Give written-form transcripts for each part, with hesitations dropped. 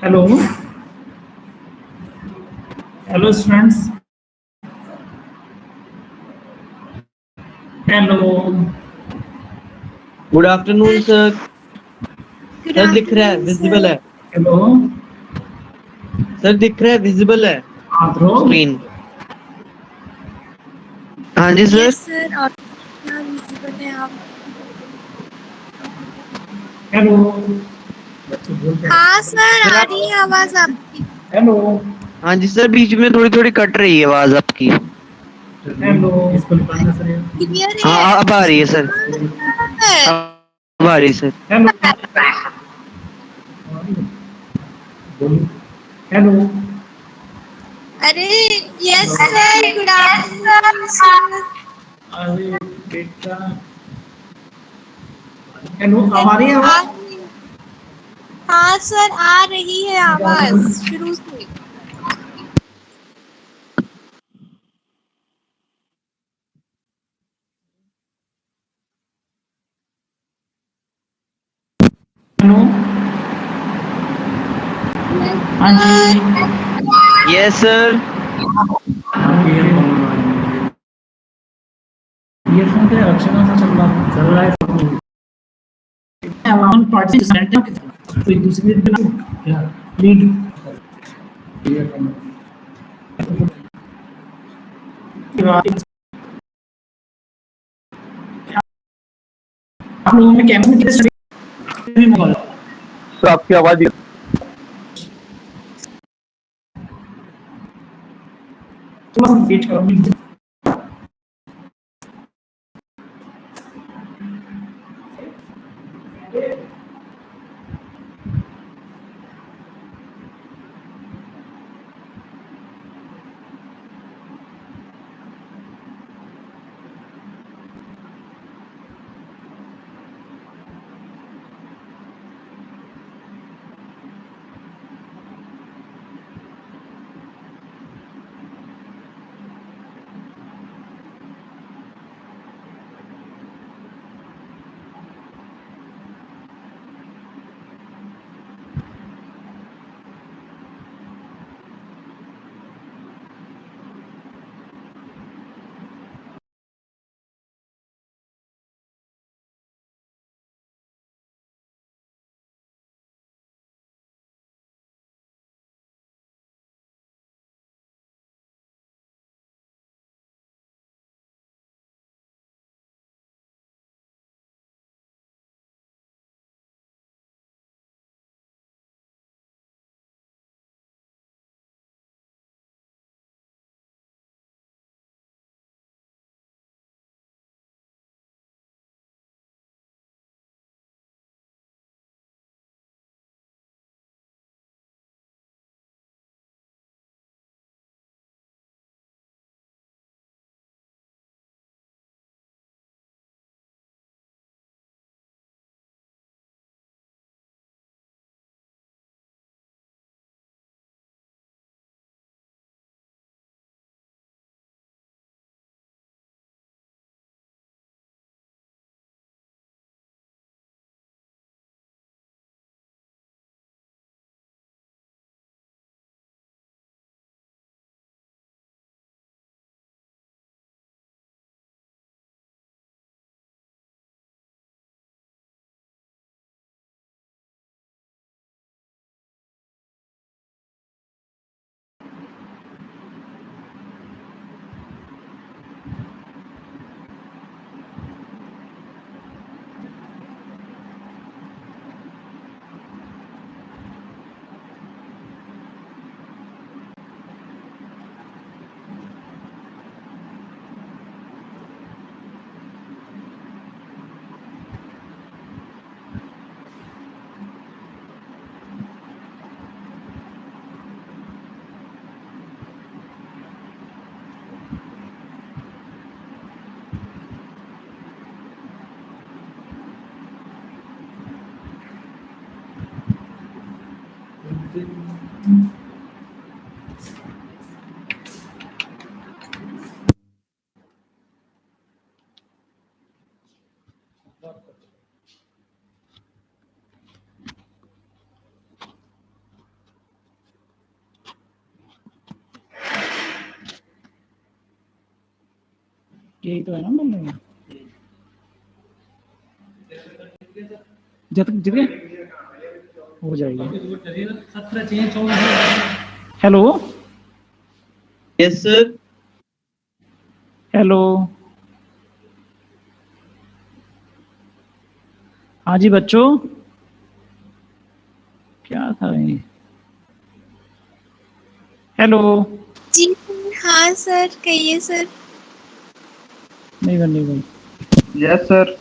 Hello, hello students. Hello, good afternoon sir. Good sir दिख रहा है, आफ्टरनून विजिबल सर। है। hello. सर दिख रहा है, विजिबल है आद्रो, स्क्रीन। हाँ जी सर। यस सर, और कितना विजिबल है आप? hello. बच्चे बोलते हैं। हाँ सर, सर आ आप। रही है आवाज आपकी। Hello, हाँ जी सर, बीच में थोड़ी थोड़ी कट रही है आवाज आपकी। hello. इसको निकालना सर ये। क्लियर हाँ है? अब आ रही है सर। हाँ सर। अब आ रही है सर। Hello. बोलिए। Hello. अरे yes sir, good afternoon sir. अरे बेटा। हेलो, सर अब आ रही है आ आवाज? रही है। हाँ सर, आ रही है आवाज शुरू से। हेलो, यस हाँ सर। जी। Yes sir. ईयरफोन पे अच्छा खासा चल रहा है। हम पार्टिसिपेंट हैं कोई दूसरी क्या लीड आप लोगों में कैमरे में कितने मोबाइल सर आपकी आवाज। थोड़ा सा वेट करो। यही तो है ना बोलने में। जब जगह हो जाएगी। Hello yes sir. हेलो, हाँ जी बच्चों, क्या था ये? हेलो, जी हाँ सर, कहिए सर। नहीं बन नहीं बन। Yes sir.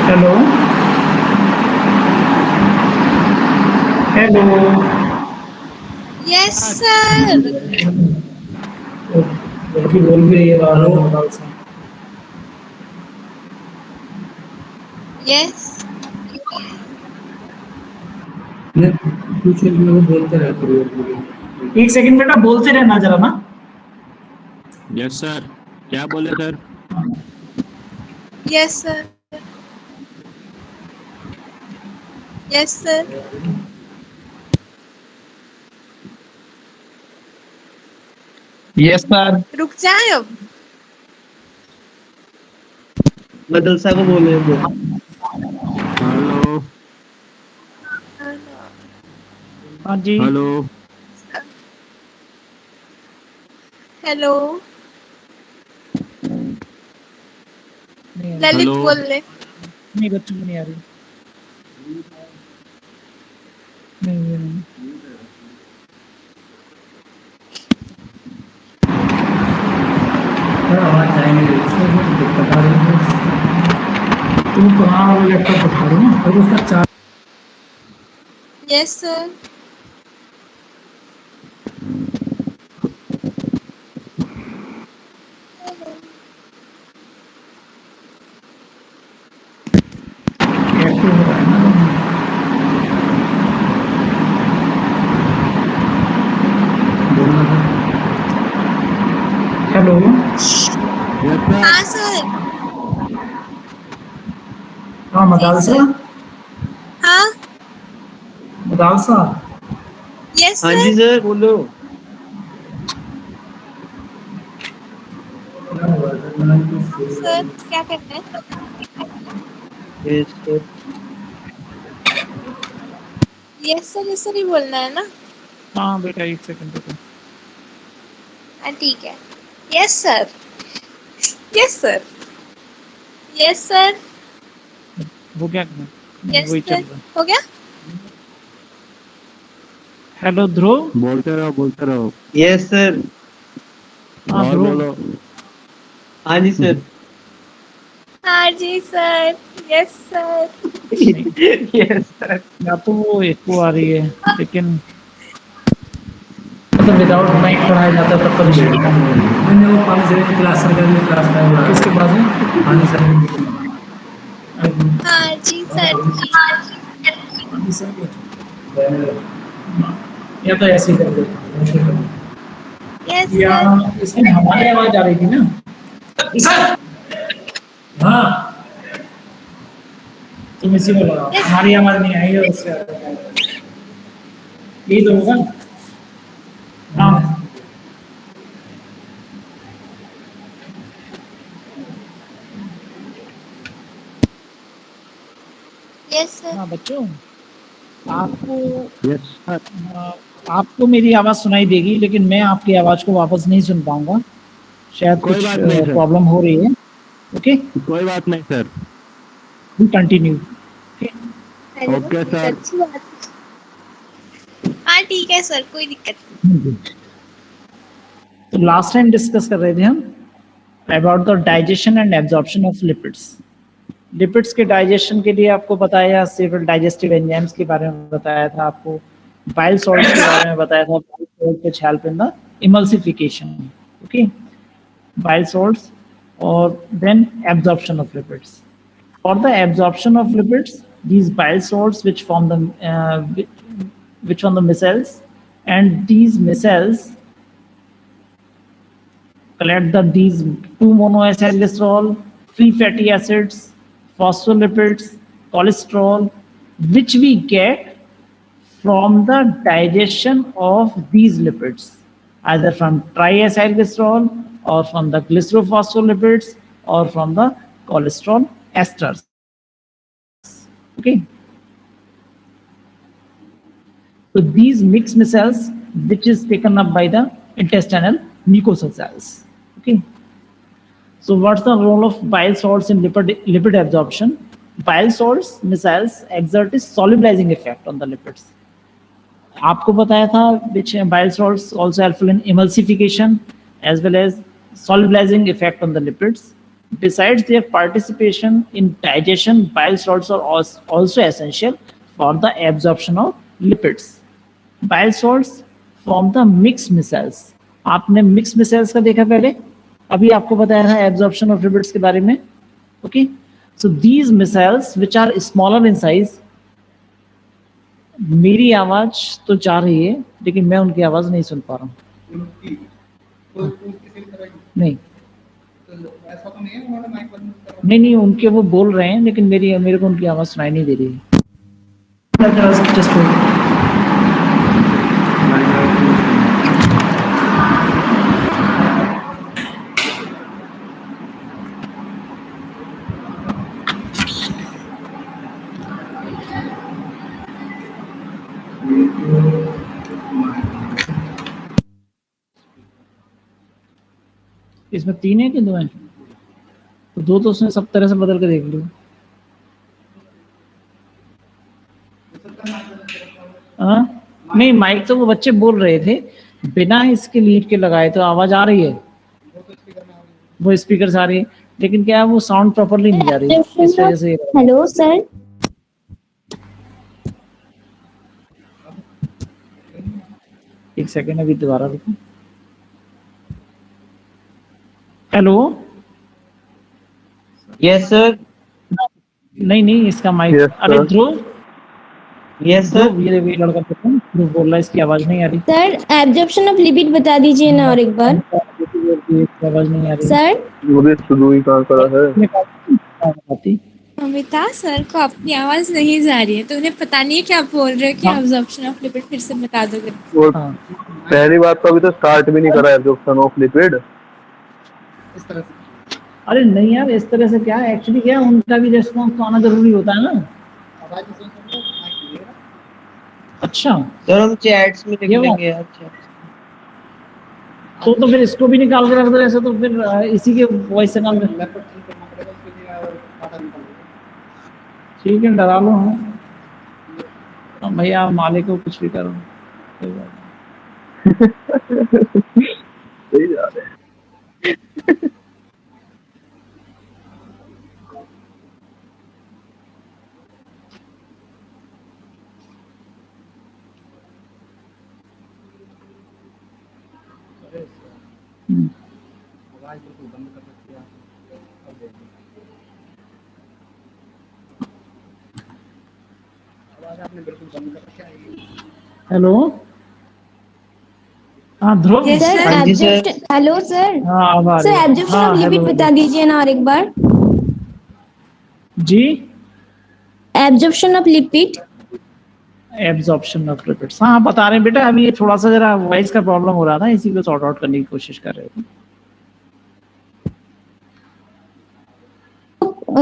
Hello hello, yes sir. लड़की बोल भी रही है बाहर से। यस कुछ बोलते रहते। एक सेकंड बेटा, बोलते रहना जरा ना। Yes sir. क्या बोले sir? Yes sir. Yes sir. Yes sir. रुक जाए अब। मदरसा को बोले वो। हेलो हाँ जी, हेलो। हेलो नहीं ललित हेलो। बोल ले। नहीं बच्चों को नहीं आ रही। नहीं। आवाज आएंगे दिक्कत आ रही है। तुम कहाँ वो लैपटॉप उठा रहे हो ना, और उसका चार्ज। Yes sir. एक्टिव हो रहा है ना। बोलना था। Hello, yes sir. हाँ सर। हाँ जी मदालसा, सर। हाँ मदालसा। यस हाँ जी सर। सर बोलो। सर क्या करना है? Yes sir. यस सर ही बोलना है ना? हाँ बेटा एक सेकंड बेटा। हाँ ठीक है। Yes sir. Yes sir. Yes sir. वो क्या करना है? यस वही चल सर। रहा है। हो गया? हेलो ध्रुव। बोलते रहो बोलते रहो। Yes sir. हाँ और ध्रुव। बोलो। हाँ जी सर। हाँ जी sir. Yes sir. Yes sir. या तो वो एको आ रही है, लेकिन मतलब विदाउट माइक पढ़ाया जाता है तब कभी बैठता मैंने वो 5 क्लास सरकारी क्लास में किसके पास है? हाँ जी सर। हाँ जी सर। या तो ऐसे ही कर देता। यस या सर। इसमें हमारी आवाज आ रही थी ना सर। हाँ, तुम इसी को लगाओ, यस हमारी आवाज नहीं आई है उससे यही तो होगा। हाँ यस सर। हाँ बच्चों, आपको यस सर। आपको मेरी आवाज सुनाई देगी, लेकिन मैं आपकी आवाज को वापस नहीं सुन पाऊंगा। शायद कोई कुछ बात नहीं सर। प्रॉब्लम हो रही है। ओके, कोई बात नहीं सर। We continue. अरे वाह, ओके ये तो सर। अच्छी बात है। हाँ ठीक है सर, कोई दिक्कत नहीं। तो लास्ट टाइम डिस्कस कर रहे थे हम about the digestion and absorption of lipids. Lipids के डाइजेशन के लिए आपको बताया, सेवरल डाइजेस्टिव एंजाइम्स के बारे में बताया था आपको, बाइल सॉल्ट्स के बारे में बताया था, bile salt which help in the emulsification. Okay, bile salts, or then absorption of lipids. For the absorption of lipids, these bile salts which form the which one the micelles, and these micelles collect these two monoacyl glycerol, free fatty acids, phospholipids, cholesterol, which we get from the digestion of these lipids, either from triacylglycerol or from the glycerophospholipids or from the cholesterol esters. Okay. So these mixed micelles, which is taken up by the intestinal mucosal cells. Okay. So what's the role of bile salts in lipid absorption? Bile salts, micelles, exert a solubilizing effect on the lipids. आपको बताया था which bile salts also helpful in emulsification as well as solubilizing effect on the lipids. Besides their participation in digestion, bile salts are also essential for the absorption of lipids. Bile salts form the mixed micelles. आपने mixed micelles का देखा पहले, अभी आपको बताया था absorption of lipids के बारे में. Okay, so these micelles which are smaller in size, मेरी आवाज तो जा रही है लेकिन मैं उनकी आवाज नहीं सुन पा रहा हूँ. नहीं नहीं उनके वो बोल रहे हैं लेकिन मेरे को उनकी आवाज सुनाई नहीं दे रही है. इसमें 3 है कि 2 है? तो 2 तो उसने सब तरह से बदल के देख लिया. नहीं माइक तो वो बच्चे बोल रहे थे बिना इसके लीड के लगाए तो आवाज आ रही है, वो स्पीकर से आ रही है लेकिन क्या है वो साउंड प्रॉपर्ली नहीं जा रही है इस वजह से. Hello sir. एक सेकेंड अभी दोबारा रुको. हेलो. Yes sir. नहीं इसका माइक. अरे ध्रुव. Yes sir. ये लड़का ध्रुव बोल रहा है इसकी आवाज नहीं आ रही. सर एब्जॉर्प्शन ऑफ लिपिड बता दीजिए ना और एक बार. आवाज नहीं आ रही सर. मुझे शुरू ही कहाँ करा है. अमिता सर को अपनी आवाज नहीं जा रही है तो उन्हें पता नहीं है क्या बोल रहे हो कि एब्जॉर्प्शन ऑफ लिपिड फिर से बता दोगे. और पहली बात तो अभी तो स्टार्ट भी नहीं करा है एब्जॉर्प्शन ऑफ लिपिड. इस तरह से. अरे नहीं यार इस तरह से क्या है एक्चुअली क्या उनका भी रिस्पॉन्स तो आना जरूरी होता है ना. अच्छा सर हम चैट्स में लिख लेंगे. अच्छा तो फिर इसको भी निकाल के रख दो ऐसे तो फिर इसी के वॉइस से काम कर. ठीक है डरा लो. हाँ भैया मालिक को कुछ भी करो. सही जा रहे हैं. हेलो. हाँ ध्रुव. Sir hello sir. हाँ सर एब्जॉर्प्शन ऑफ लिपिड बता दीजिए ना और एक बार. जी absorption of lipid. Absorption of lipids हाँ बता रहे हैं बेटा. अभी ये थोड़ा सा जरा वॉइस का प्रॉब्लम हो रहा था इसी को सॉर्ट आउट करने की कोशिश कर रहे थे.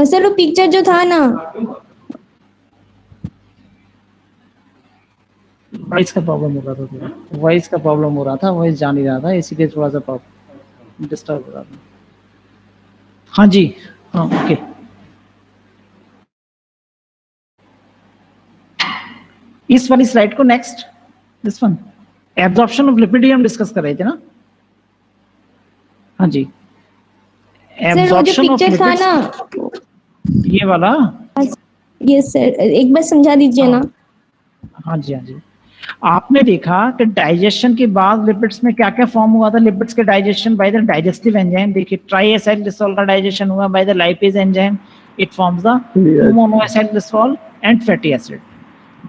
सर वो पिक्चर जो था ना वॉइस का प्रॉब्लम हो रहा था. थोड़ा वॉइस का प्रॉब्लम हो रहा था. वॉइस जा नहीं रहा था इसीलिए थोड़ा सा प्रॉब्लम डिस्टर्ब हो रहा था. हाँ जी. हाँ ओके. इस वाली स्लाइड को next this one absorption of lipid हम डिस्कस कर रहे थे ना. हाँ जी. सर वो जो पिक्चर था ना ये वाला. यस सर एक बार समझा दीजिए ना. हाँ जी हाँ जी. आपने देखा कि डाइजेशन के बाद लिपिड्स में क्या क्या फॉर्म हुआ था. लिपिड्स के digestion by the digestive enzyme. देखिए ट्राइएसाइलग्लिसरॉल का डाइजेशन हुआ by the lipase enzyme. It forms the monoacylglycerol and fatty acid.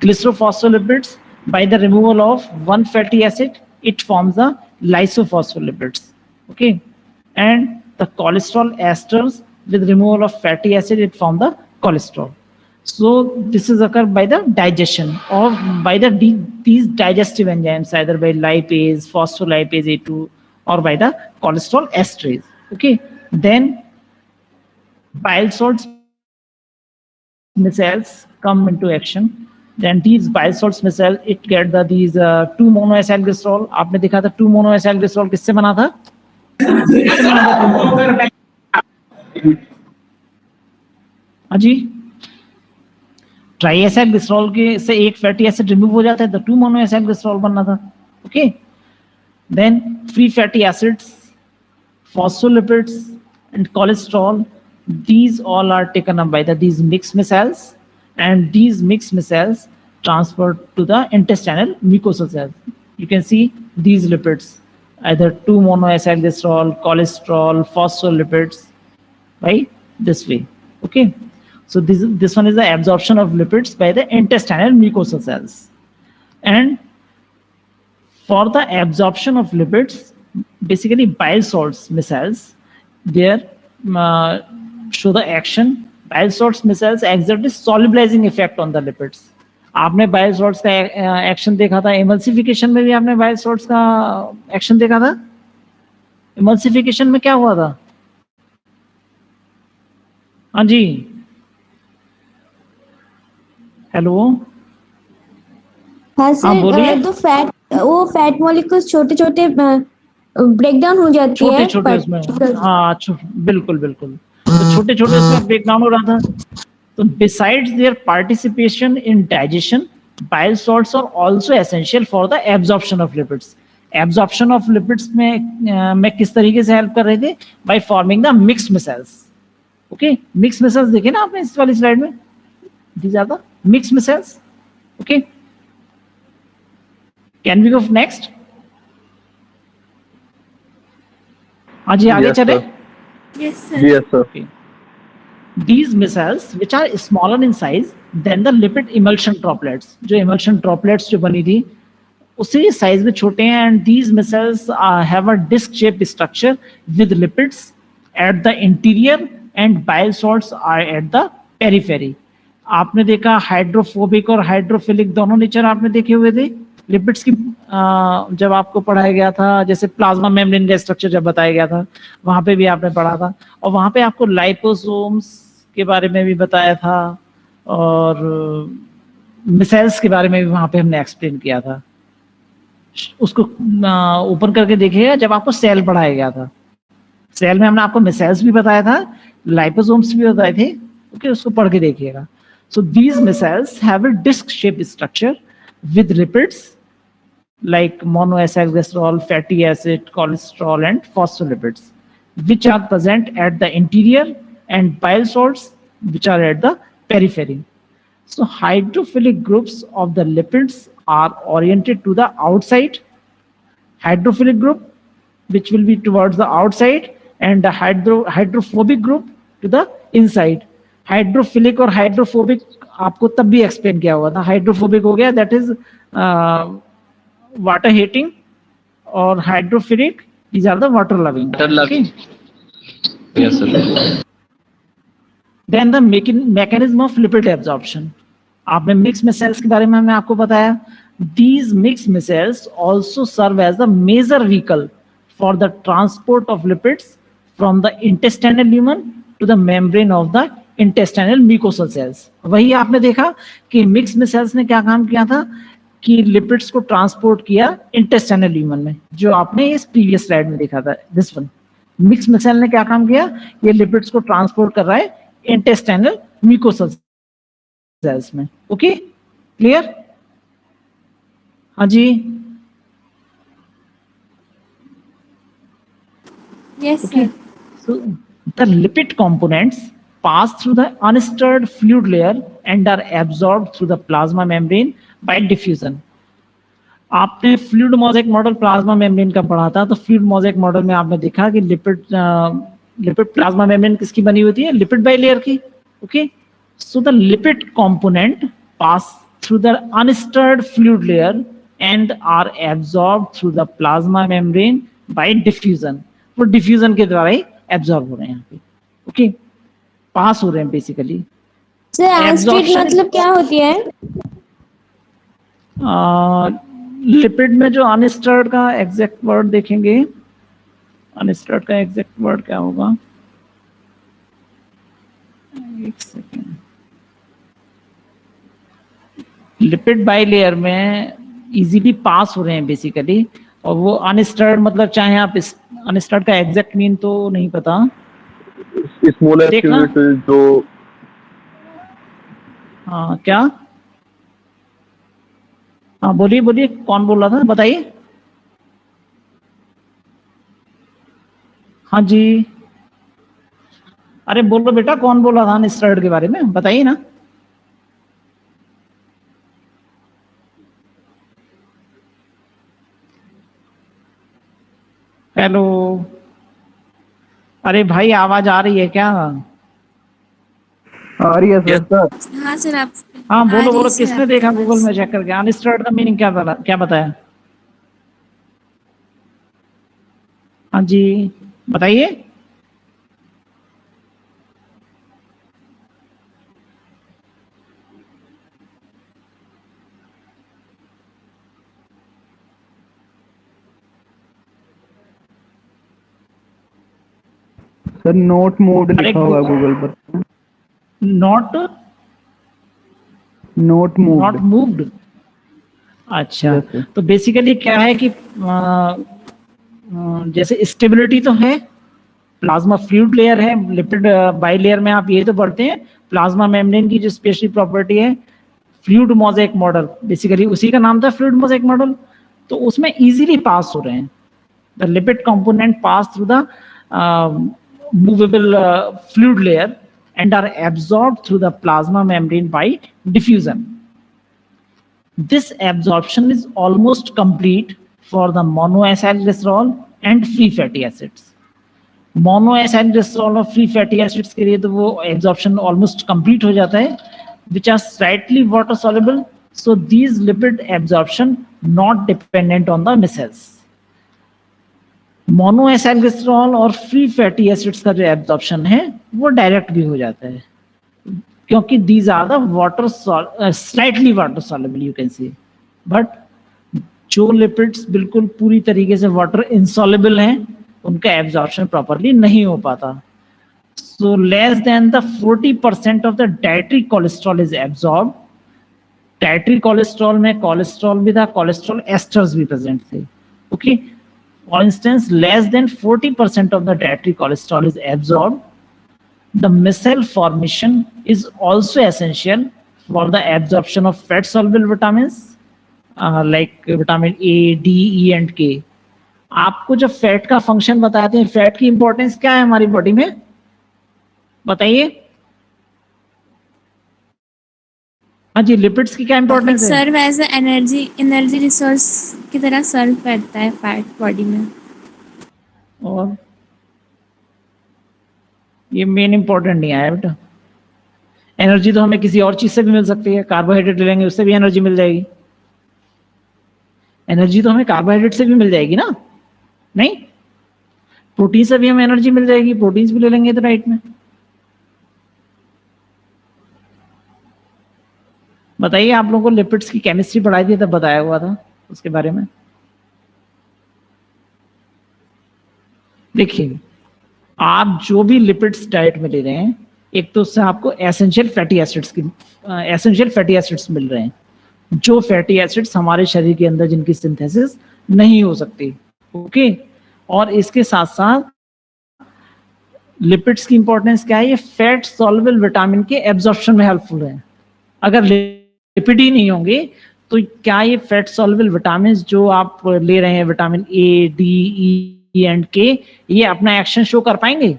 Glycerophospholipids by the removal of one fatty acid, it forms the lysophospholipids. Okay, and the cholesterol esters with removal of fatty acid, it forms the cholesterol. So this is occurred by the digestion or by these digestive enzymes, either by lipase, phospholipase A2, or by the cholesterol esterase. Okay, then bile salts micelles come into action. Then these bile salts micelles, it get these 2-monoacylglycerol. आपने देखा था 2-monoacylglycerol किससे बना था? हाँ जी, ट्राइएसाइलग्लिसरॉल के से एक फैटी एसिड रिमूव हो जाता है तो 2-monoacylglycerol बनना था. Okay, then free fatty acids, phospholipids and cholesterol, these all are taken up by these mixed micelles, and these mixed micelles transferred to the intestinal mucosal cells. You can see these lipids, either 2-monoacylglycerol, cholesterol, phospholipids, right, this way. Okay, so this one is the absorption of lipids by the intestinal mucosal cells. And for the absorption of lipids, basically bile salts micelles, there show the action. Bile salts micelles exert a solubilizing effect on the lipids. आपने bile salts का action देखा था, emulsification में भी आपने bile salts का action देखा था. emulsification में क्या हुआ था? हाँ जी, हेलो, हाँ हाँ, बोलिए। सर, तो वो फैट मॉलिक्यूल्स छोटे छोटे ब्रेकडाउन हो जाती छोटे है छोटे उसमें, particles। हाँ बिल्कुल बिल्कुल, तो छोटे छोटे उसमें ब्रेकडाउन हो रहा था. तो besides their participation in digestion, bile salts are also essential for the absorption of lipids. Absorption of lipids में किस तरीके से हेल्प कर रहे थे? By forming the mixed micelles. Okay, mixed micelles देखे ना आपने इस वाली स्लाइड में, these are the mixed micelles. Okay, can we go next? हाँ जी, आगे Yes, चले. sir. Yes, sir. Yes, sir. Okay. These micelles, which are smaller in size than the lipid emulsion droplets, जो emulsion droplets जो बनी थी, उसी size में छोटे हैं. And these micelles have a disc-shaped structure with lipids at the interior and bile salts are at the periphery. आपने देखा हाइड्रोफोबिक और हाइड्रोफिलिक दोनों नेचर आपने देखे हुए थे लिपिड्स की, जब आपको पढ़ाया गया था, जैसे प्लाज्मा मेम्ब्रेन का स्ट्रक्चर जब बताया गया था, वहां पे भी आपने पढ़ा था. और वहां पे आपको लाइपोसोम्स के बारे में भी बताया था और मिसेल्स के बारे में भी वहां पे हमने एक्सप्लेन किया था. उसको ओपन करके देखिएगा जब आपको सेल पढ़ाया गया था. सेल में हमने आपको मिसेल्स भी बताया था, लाइपोसोम्स भी बताए थे. ओके, उसको पढ़ के देखिएगा. So these micelles have a disc shape structure with lipids like monoacylglycerol, fatty acid, cholesterol, and phospholipids, which are present at the interior, and bile salts, which are at the periphery. So hydrophilic groups of the lipids are oriented to the outside. Hydrophilic group, which will be towards the outside, and the hydrophobic group to the inside. Hydrophilic और hydrophobic आपको तब भी explain किया हुआ था. Hydrophobic हो गया, that is water hating, और hydrophilic, these are the water loving. Yes, sir. Then the mechanism of lipid absorption. आपने मिक्स मिसेल्स के बारे में हमने आपको बताया. These mix micelles also serve as the major vehicle for the transport of lipids from the intestinal lumen to the membrane of the intestinal mucosal cells. वही आपने देखा कि मिक्स मिसेल्स ने क्या काम किया था कि लिपिड्स को ट्रांसपोर्ट किया इंटेस्टाइनल ल्यूमन में, जो आपने इस प्रीवियस स्लाइड में देखा था. दिस वन, मिक्स मिसेल ने क्या काम किया, ये लिपिड्स को ट्रांसपोर्ट कर रहा है इंटेस्टाइनल म्यूकोसल सेल्स में. Okay, clear? हाँ जी, Yes, okay. sir. So the lipid components pass through the unstirred fluid layer and are absorbed through the plasma membrane by diffusion. आपने fluid mosaic model plasma membrane का पढ़ा था, तो fluid mosaic model में आपने देखा कि लिपिड प्लाज्मा मेम्ब्रेन किसकी बनी होती है? लिपिड बाइलेयर की. Okay, so the lipid component pass through the unstirred fluid layer and are absorbed through the plasma membrane by diffusion. वो diffusion के द्वारा ही absorb हो रहे हैं यहाँ पे, ओके, पास हो रहे हैं बेसिकली. सर अनस्टेट Absorption- मतलब क्या होती है? लिपिड में जो अनस्टर्ड का एग्जैक्ट वर्ड देखेंगे, अनस्टर्ड का एग्जैक्ट वर्ड क्या होगा, एक सेकेंड. लिपिड बाइलेयर में इजीली पास हो रहे हैं बेसिकली, और वो अनस्टर्ड मतलब चाहे आप इस अनस्टर्ड का एग्जैक्ट मीन तो नहीं पता. स्मॉलेस्ट देखना। यूनिट जो हाँ क्या, हाँ बोलिए बोलिए, कौन बोल रहा था बताइए. हाँ जी, अरे बोलो बेटा, कौन बोल रहा था अनस्टर्ड के बारे में, बताइए ना. हेलो, अरे भाई आवाज आ रही है क्या? आ रही है सर. हाँ सर आप हाँ आ बोलो रही बोलो, सर किसने आपकी देखा आवाज़। गूगल में चेक करके अनस्टर्ड का मीनिंग क्या बताया? हाँ जी बताइए. सर नोट मोड अरे लिखा हुआ है गूगल पर. Not note not moved. Moved. अच्छा, Yes, sir. तो बेसिकली क्या है कि जैसे स्टेबिलिटी तो है, प्लाज्मा फ्लूइड लेयर है, लिपिड बाइलेयर में आप ये तो पढ़ते हैं. प्लाज्मा मेम्ब्रेन की जो स्पेशल प्रॉपर्टी है फ्लूइड मोज़ेक मॉडल, बेसिकली उसी का नाम था फ्लूइड मोज़ेक मॉडल. तो उसमें इजीली पास हो रहे हैं. The lipid component pass through the movable fluid layer and are absorbed through the plasma membrane by diffusion. This absorption is almost complete for the monoacylglycerol and free fatty acids. Monoacylglycerol और free fatty acids के लिए तो वो absorption almost complete हो जाता है, which are slightly water soluble. So these lipid absorption not dependent on the micelles. मोनोएसाइलग्लिसरॉल और free fatty acids का जो एब्जॉर्प्शन है वो डायरेक्ट भी हो जाता है, क्योंकि these are the water slightly water soluble you can say. But जो लिपिड्स बिल्कुल पूरी तरीके से वाटर इनसॉल्युबल हैं उनका एब्जॉर्प्शन प्रॉपरली नहीं हो पाता. So less than the 40% of the dietary cholesterol is absorb. Dietary cholesterol में कोलेस्ट्रॉल भी था, कोलेस्ट्रॉल एस्टर्स भी प्रेजेंट थे, okay. For instance, less than 40% of the dietary cholesterol is absorbed. The micelle formation is also essential for the absorption of fat-soluble vitamins like vitamin A, D, E and K. आपको जब fat का function बताते हैं, fat की importance क्या है हमारी body में, बताइए. हाँ जी, लिपिड्स की क्या इंपॉर्टेंस है? सर्व एज एनर्जी रिसोर्स की तरह सर्व करता है फैट बॉडी में. और ये मेन इंपॉर्टेंट नहीं आया बेटा. एनर्जी तो हमें किसी और चीज से भी मिल सकती है, कार्बोहाइड्रेट ले लेंगे उससे भी एनर्जी मिल जाएगी. एनर्जी तो हमें कार्बोहाइड्रेट से भी मिल जाएगी ना, नहीं? प्रोटीन से भी हमें एनर्जी मिल जाएगी, प्रोटीन्स भी ले लेंगे तो डाइट में. बताइए, आप लोगों को लिपिड्स की केमिस्ट्री पढ़ाई थी तब बताया हुआ था उसके बारे में. देखिए, आप जो भी लिपिड्स डाइट में ले रहे हैं, एक तो उससे आपको एसेंशियल फैटी एसिड्स मिल रहे हैं, जो फैटी एसिड्स हमारे शरीर के अंदर जिनकी सिंथेसिस नहीं हो सकती, ओके. और इसके साथ साथ लिपिड्स की इंपॉर्टेंस क्या है, ये फैट सॉल्युबल विटामिन के एब्जॉर्प्शन में हेल्पफुल है. अगर लिपिड ही नहीं होंगे तो क्या ये फैट सॉल्युबल विटामिन जो आप ले रहे हैं, vitamin A, D, E and के, ये अपना एक्शन शो कर पाएंगे?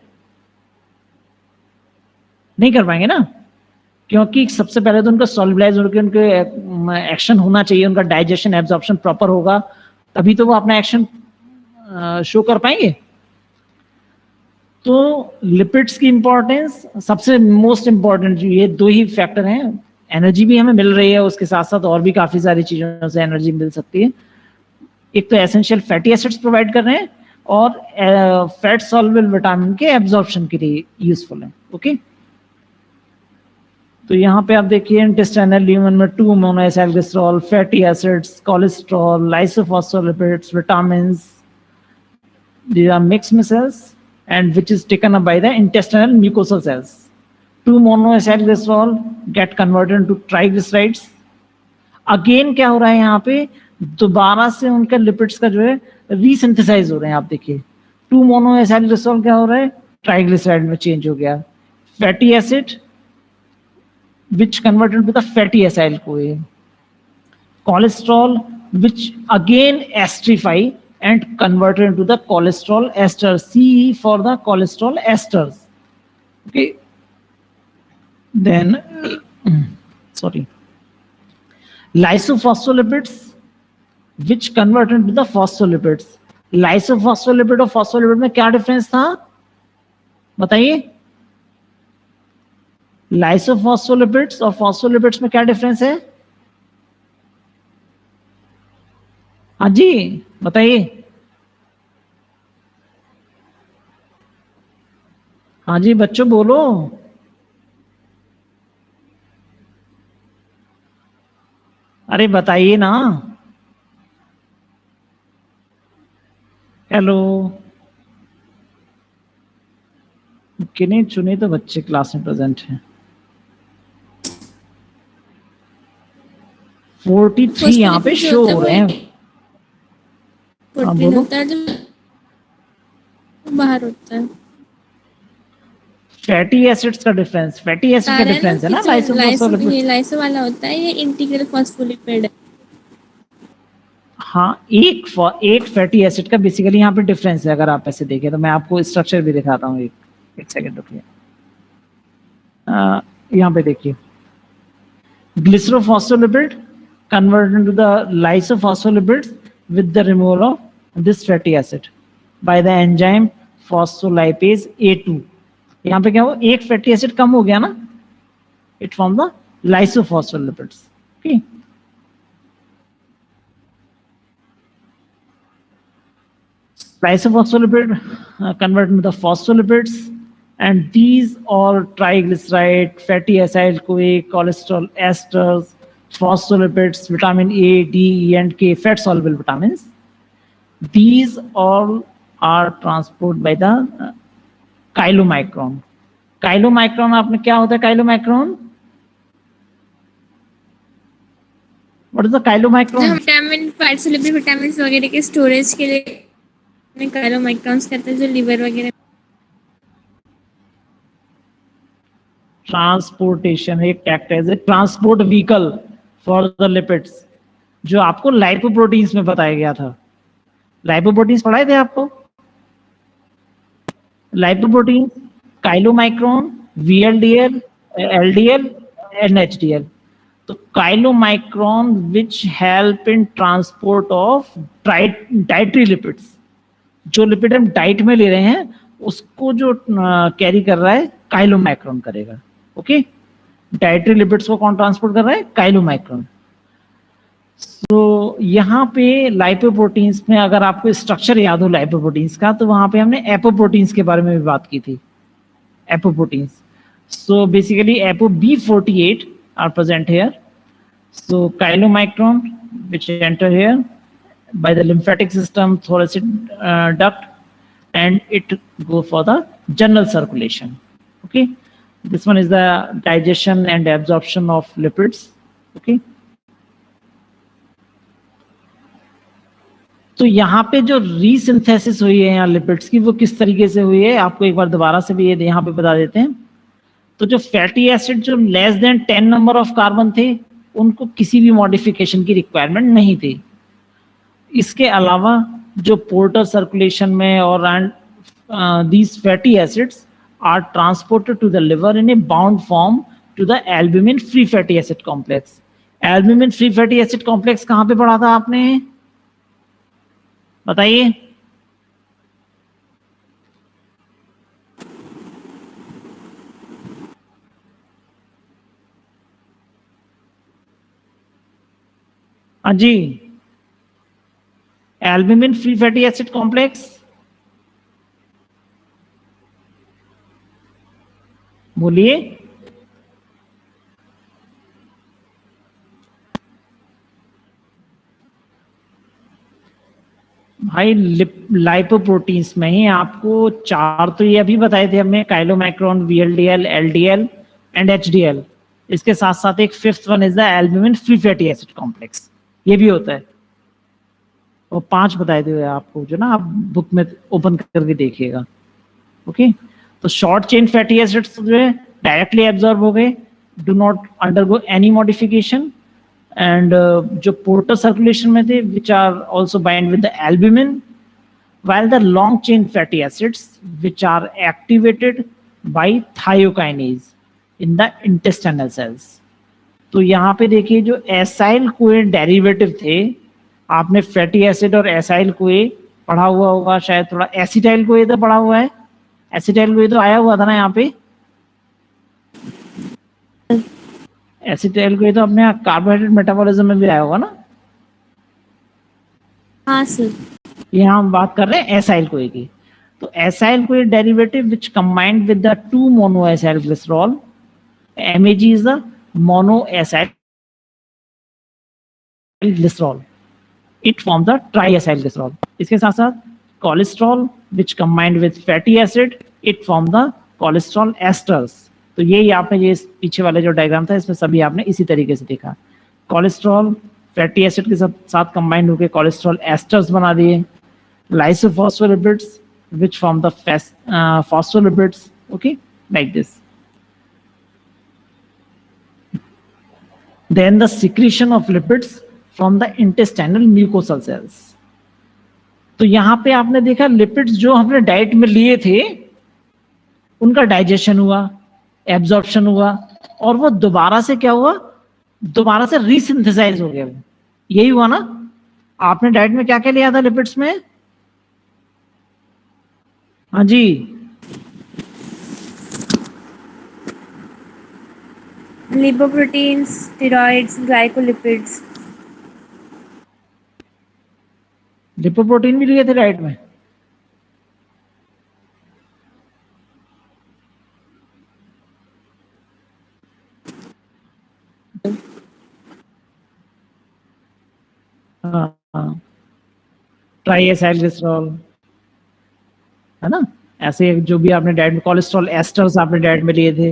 नहीं कर पाएंगे ना, क्योंकि सबसे पहले तो उनका सॉल्युबलाइज होकर उनके एक्शन होना चाहिए, उनका डाइजेशन एब्जॉर्प्शन प्रॉपर होगा, तभी तो वो अपना एक्शन शो कर पाएंगे. तो लिपिड्स की इंपॉर्टेंस सबसे मोस्ट इंपॉर्टेंट ये दो ही फैक्टर हैं, एनर्जी भी हमें मिल रही है, उसके साथ साथ और भी काफी सारी चीजों से एनर्जी मिल सकती है। एक तो एसेंशियल फैटी एसिड्स प्रोवाइड कर रहे हैं और फैट सॉल्युबल विटामिन के एब्जॉर्प्शन के लिए यूजफुल है। ओके, तो यहाँ पे आप देखिए इंटेस्टाइनल ल्यूमेन में 2 monoacylglycerol, fatty acids, cholesterol, lysophospholipids, vitamins, these are mixed cells and which is taken up by the intestinal mucosal cells. 2 monoacylglycerol get converted into triglycerides. Again क्या हो रहा है यहाँ पे, दोबारा से उनका लिपिड्स का जो है रीसिंथेसाइज हो रहे हैं। आप देखिए 2 मोनोएसिलग्लिसरॉल क्या हो रहा है, ट्राइग्लिसराइड में चेंज हो गया। Fatty acid which converted to the fatty acyl CoA. Cholesterol which again esterify and converted into the cholesterol esters, CE for the cholesterol esters. Okay, then sorry, lysophospholipid which converted into the phospholipids. लाइसोफॉस्फोलिपिड और phospholipid में क्या difference था बताइए? लाइसोफॉस्फोलिपिड्स और phospholipids में क्या difference है? हाँ जी बताइए। हाँ जी बच्चों बोलो। अरे बताइए ना। हेलो, किन्हीं चुने तो बच्चे क्लास में प्रेजेंट हैं। 43 यहाँ पे शो हो रहे हैं। हाँ बोलो। होता है जो बाहर होता है। फैटी एसिड्स का डिफरेंस, फैटी एसिड का डिफरेंस है ना लाइसोफॉस्फोलिपिड। ये लाइसो वाला होता है, ये इंटीग्रल फॉस्फोलिपिड। हाँ, एक फैटी एसिड का बेसिकली यहाँ पे डिफरेंस है। अगर आप ऐसे देखें तो मैं आपको स्ट्रक्चर भी दिखाता हूँ। एक सेकंड रुकिए। यहाँ पे देखिए ग्लिसरोफॉस्फोलिपिड converted into the lysophospholipids with the removal of this fatty acid by the enzyme phospholipase A2. यहाँ पे क्या हो, एक फैटी एसिड कम हो गया ना, it forms the lysophospholipids. Okay. Lysophospholipids convert into the phospholipids, and these are triglyceride, fatty acyl CoA, cholesterol esters, phospholipids, vitamin A, D, E, and K, fat soluble vitamins. These all are transported by the chylomicron. Chylomicron आपने क्या होता है chylomicron? What is the chylomicron? Vitamin fat soluble vitamins वगैरह के storage के लिए काइलोमाइक्रॉन्स कहते हैं, जो लिवर वगैरह। ट्रांसपोर्टेशन एक act as a transport vehicle for the lipids, जो आपको लाइपोप्रोटीन्स में बताया गया था। लाइपोप्रोटीन्स पढ़ाए थे आपको? Lipoprotein, chylomicron, VLDL, LDL and HDL. तो chylomicron which help in transport of dietary lipids, जो लिपिड हम डाइट में ले रहे हैं उसको जो कैरी कर रहा है काइलोमाइक्रोन करेगा। ओके, डाइटरी लिपिड्स को कौन ट्रांसपोर्ट कर रहा है? काइलोमाइक्रोन। तो यहाँ पे लाइपोप्रोटीन्स में अगर आपको स्ट्रक्चर याद हो लाइपोप्रोटीन्स का, तो वहां पे हमने एपोप्रोटीन्स के बारे में भी बात की थी। Apoproteins, so basically apo B48 are present here. So chylomicron which enter here by the lymphatic system, thoracic duct, and it go for the general circulation. Okay, this one is the digestion and absorption of lipids. Okay, तो यहाँ पे जो रीसिंथेसिस हुई है यहाँ lipids की, वो किस तरीके से हुई है आपको एक बार दोबारा से भी ये यहाँ पे बता देते हैं। तो जो फैटी एसिड जो less than 10 number of carbon थे, उनको किसी भी मॉडिफिकेशन की रिक्वायरमेंट नहीं थी। इसके अलावा जो पोर्टर सर्कुलेशन में और these fatty acids are transported to the liver in a bound form to the albumin free fatty acid complex. Albumin free fatty acid complex कहाँ पे पढ़ा था आपने बताइए? हाँ जी, albumin free fatty acid complex, बोलिए। भाई लाइपोप्रोटीन्स में ही आपको चार तो ये अभी बताए थे हमने, chylomicron, VLDL, LDL and HDL. इसके साथ साथ एक fifth one is the albumin free fatty acid complex, ये भी होता है। वो 5 बताए थे आपको, जो ना आप बुक में ओपन करके देखिएगा। ओके, तो शॉर्ट चेन फैटी एसिड्स जो है डायरेक्टली एब्जॉर्ब हो गए, do not undergo any modification, and जो पोर्टल सर्कुलेशन में थे which are also bind with the albumin, while the long chain fatty acids which are activated by thiokinase in the intestinal cells। तो यहाँ पे देखिए जो एसाइल कोए derivative थे, आपने फैटी एसिड और एसाइल कोए पढ़ा हुआ होगा शायद, थोड़ा एसिटाइल कोए तो पढ़ा हुआ है, एसिटाइल कोए तो आया हुआ था ना यहाँ पे, एसिटाइल कोए तो अपने कार्बोहाइड्रेट मेटाबॉलिज्म में भी आया होगा ना। हाँ सर। यहाँ हम बात कर रहे हैं एसाइल कोए की। तो एसाइल कोए derivative which combined with the 2 mono acyl glycerol, MAG is the monoacyl glycerol, it forms the triacyl glycerol। इसके साथ साथ cholesterol which combined with fatty acid it form the cholesterol esters। तो यही आपने ये पीछे वाले जो डायग्राम था इसमें सभी आपने इसी तरीके से देखा, कोलेस्ट्रॉल फैटी एसिड के साथ कंबाइंड होकर कोलेस्ट्रॉल एस्टर्स बना दिए, lysophospholipids which form the phospholipids, okay, like this। Then the secretion of lipids from the intestinal mucosal cells। तो यहां पे आपने देखा लिपिड्स जो हमने डाइट में लिए थे उनका डाइजेशन हुआ, एब्जॉर्प्शन हुआ, और वो दोबारा से क्या हुआ, दोबारा से रीसिंथेसाइज हो गया। यही हुआ ना, आपने डाइट में क्या क्या लिया था लिपिड्स में? हाँ जी, लिपोप्रोटीन्स, स्टेरॉइड्स, ग्लाइकोलिपिड्स। लिपोप्रोटीन भी लिए थे डाइट में। हाँ, ट्राइएसाइल ग्लिसरॉल है ना, ऐसे जो भी आपने डाइट में, कोलेस्ट्रॉल एस्टर्स आपने डाइट में लिए थे।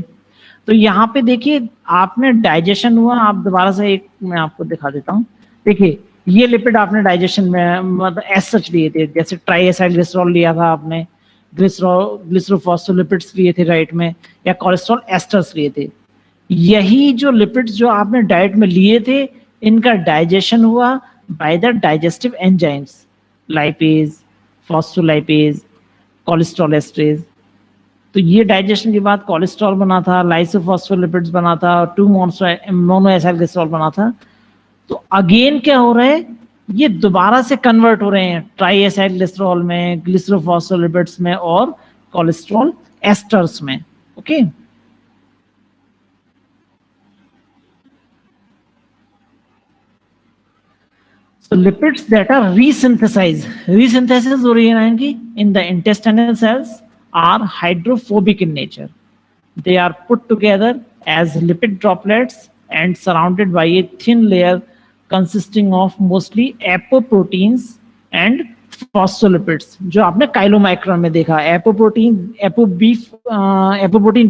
तो यहाँ पे देखिए आपने डाइजेशन हुआ, आप दोबारा से एक मैं आपको दिखा देता हूँ। देखिए ये लिपिड आपने डाइजेशन में मतलब एज सच लिए थे, जैसे ट्राइएसाइल ग्लिसरॉल लिया था आपने, ग्लिसरोफॉस्फोलिपिड्स लिए थे डाइट में, या कोलेस्ट्रॉल एस्टर्स लिए थे। यही जो लिपिड्स जो आपने डाइट में लिए थे इनका डाइजेशन हुआ by the digestive enzymes, lipase, phospholipase, cholesterol esterase. तो ये डाइजेशन के बाद कोलेस्ट्रॉल बना था, लाइसोफॉस्फोलिपिड्स बना था, 2 मोनोएसाइल ग्लिसरॉल बना था। तो अगेन क्या हो रहा है, ये दोबारा से कन्वर्ट हो रहे हैं ट्राइएसाइल ग्लिसरॉल में, ग्लिसरोफॉस्फोलिपिड्स में और कोलेस्ट्रॉल एस्टर्स में। Okay, so lipids that are resynthesis हो रही है ना इनकी in the intestinal cells are hydrophobic in nature। They are put together as lipid droplets and surrounded by a thin layer consisting of mostly apoproteins and phospholipids। जो आपने chylomicron में देखा, apoprotein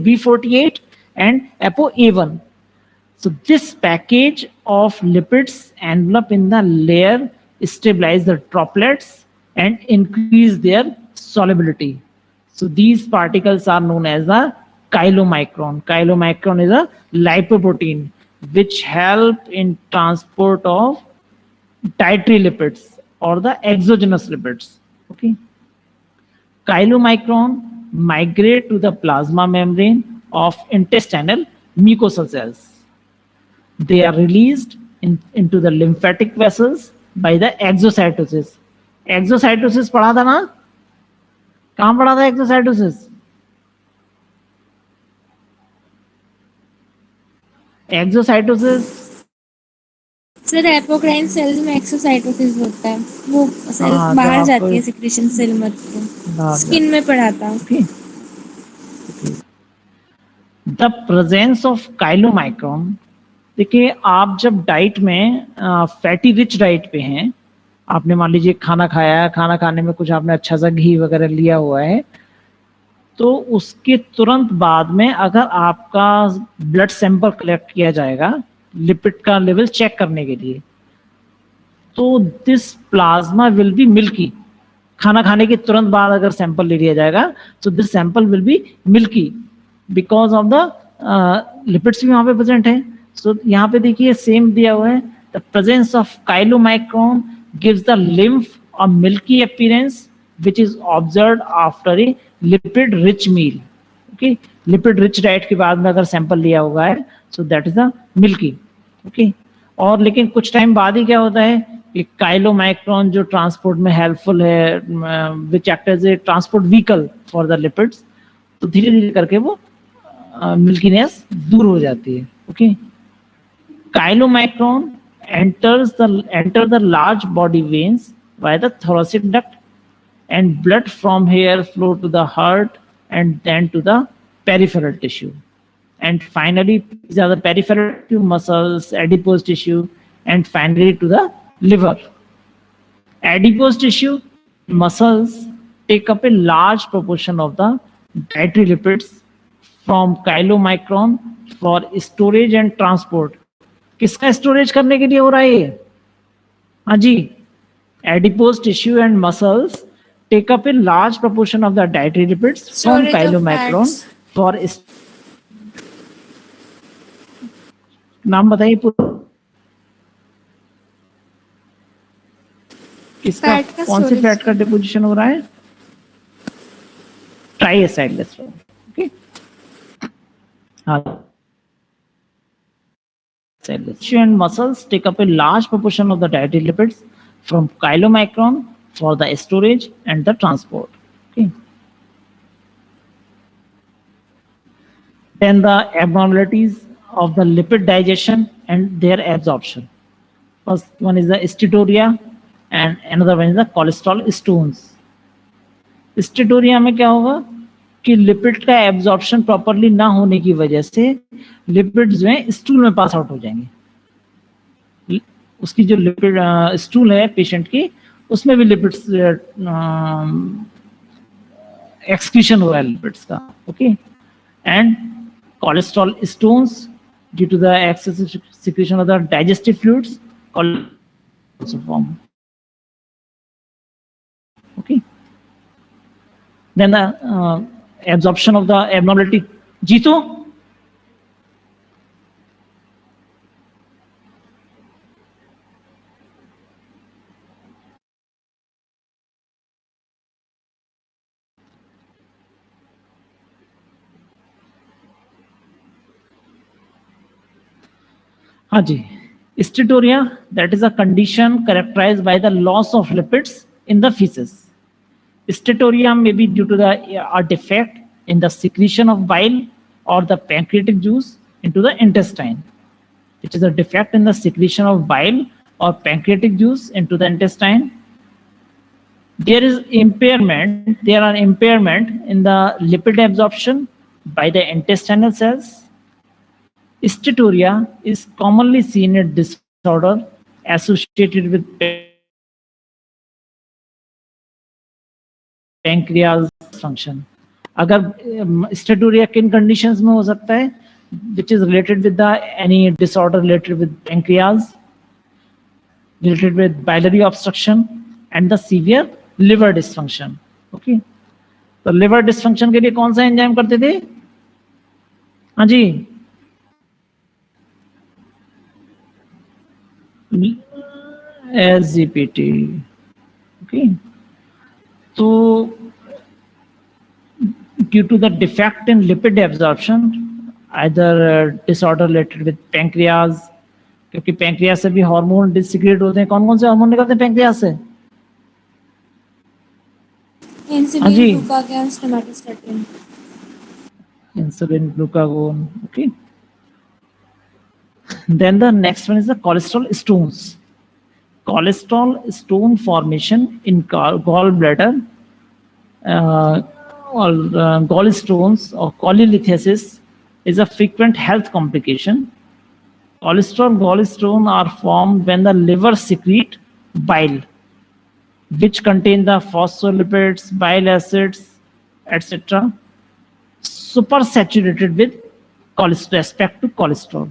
B48 and ApoA1। So this package of lipids envelop in the layer stabilize the droplets and increase their solubility। So these particles are known as the chylomicron। Chylomicron is a lipoprotein which help in transport of dietary lipids or the exogenous lipids। Okay, chylomicron migrate to the plasma membrane of intestinal mucosal cells। They are released into the lymphatic vessels by the exocytosis। exocytosis पढ़ा था ना, कहाँ पढ़ा था exocytosis? exocytosis sir apocrine cells में exocytosis होता है, वो सेल हाँ, जब बाहर आपको जाती है सिक्रीशन सेल मत बाहर स्किन जाता में पड़ा था। है। Okay, the presence of chylomicron. देखिए, आप जब डाइट में फैटी रिच डाइट पे हैं, आपने मान लीजिए खाना खाया है, खाना खाने में कुछ आपने अच्छा सा घी वगैरह लिया हुआ है, तो उसके तुरंत बाद में अगर आपका ब्लड सैंपल कलेक्ट किया जाएगा लिपिड का लेवल चेक करने के लिए, तो this plasma will be milky. खाना खाने के तुरंत बाद अगर सैंपल ले लिया जाएगा तो this sample will be milky because of the lipids भी वहां पे प्रेजेंट है। सो यहाँ पे देखिए सेम दिया हुआ है, the presence of chylomicron gives the lymph a milky appearance which is observed after a lipid rich meal. Okay, lipid rich diet के बाद में अगर सैंपल लिया हुआ है so that is the milky. Okay, और लेकिन कुछ टाइम बाद ही क्या होता है कि काइलोमाइक्रॉन जो ट्रांसपोर्ट में हेल्पफुल है, which act as a transport vehicle for the lipids, तो धीरे धीरे करके वो मिल्कीनेस दूर हो जाती है। Okay, chylomicron enter the large body veins by the thoracic duct, and blood from here flow to the heart and then to the peripheral tissue, and finally these are the peripheral tissue, muscles, adipose tissue, and finally to the liver. Adipose tissue, muscles take up a large proportion of the dietary lipids from chylomicron for storage and transport. किसका storage करने के लिए हो रहा है ये? हाँ जी, adipose tissue and muscles take up a large proportion of the dietary lipids from Storage of chylomicron fats. for नाम बताइए पूरा किसका, फैट का कौन से storage फैट का डिपोजिशन हो रहा है? ट्राइएसाइक्लिसट्रोल। ओके, हाँ, tissue and muscles take up a large proportion of the dietary lipids from chylomicron for the storage and the transport. Okay. Then the abnormalities of the lipid digestion and their absorption. First one is the steatorrhea and another one is the cholesterol stones. स्टेटोरिया में क्या होगा कि lipid का absorption properly ना होने की वजह से लिपिड जो है स्टूल में पास आउट हो जाएंगे। उसकी जो लिपिड स्टूल है पेशेंट की, उसमें भी लिपिड्स एक्सक्रीशन हुआ है लिपिड्स का। Okay, and cholesterol stones due to the excessive secretion of the digestive fluids also form. Okay, then the absorption of the abnormality. जीतो, हाँ जी, steatorrhea, that is a condition characterized by the loss of lipids in the feces. Steatorrhea may be due to a defect in the secretion of bile or the pancreatic juice into the intestine, which is a defect in the secretion of bile or pancreatic juice into the intestine. There are impairment in the lipid absorption by the intestinal cells. Steatorrhea is commonly seen in disorder associated with pancreas function. अगर स्टेटोरिया किन conditions में हो सकता है? which is related with the any disorder related with pancreas, related with biliary obstruction and the severe liver dysfunction. Okay, तो liver dysfunction के लिए कौन सा एंजाइम करते थे? हाँ जी, SGPT. Okay, so due to the defect in lipid absorption, either disorder related with pancreas, क्योंकि pancreas से भी हार्मोन डिसिक्रेट होते हैं। कौन कौन से हार्मोन निकलते हैं पैंक्रियास से? Insulin, glucagon, somatostatin. Insulin, glucagon. Okay, Then the next one is the cholesterol stones. Cholesterol stone formation in gallbladder uh, or gallstones or cholelithiasis is a frequent health complication. Cholesterol gallstone are formed when the liver secrete bile, which contain the phospholipids, bile acids, etc., supersaturated with respect to cholesterol.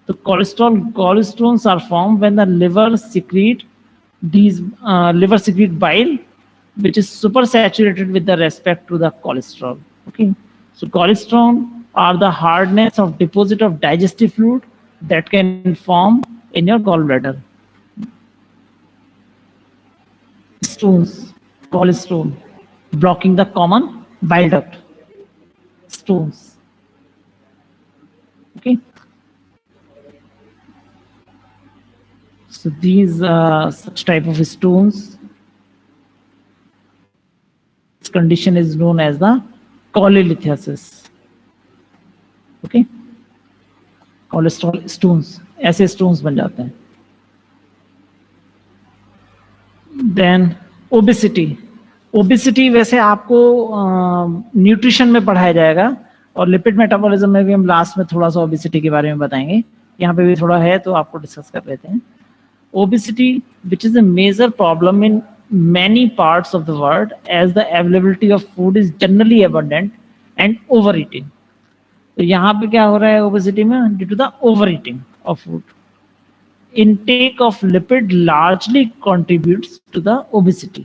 The cholesterol gallstones are formed when the liver secrete bile, which is supersaturated with the respect to the cholesterol. Okay, so cholesterol are the hardness of deposit of digestive fluid that can form in your gallbladder. Stones, gallstone, blocking the common bile duct. Stones. Okay. So these such type of stones. This condition is known as the cholelithiasis. Okay. Cholesterol stones, ऐसे stones बन जाते हैं. Then obesity वैसे आपको nutrition में पढ़ाया जाएगा और लिपिड मेटाबॉलिज्म में भी हम लास्ट में थोड़ा सा ओबेसिटी के बारे में बताएंगे. यहाँ पे भी थोड़ा है तो आपको डिस्कस कर लेते हैं. Obesity which is a major problem in many parts of the world as the availability of food is generally abundant and overeating. तो यहाँ पे क्या हो रहा है ओबेसिटी में? Due to the overeating of food. Intake of lipid largely contributes to the obesity.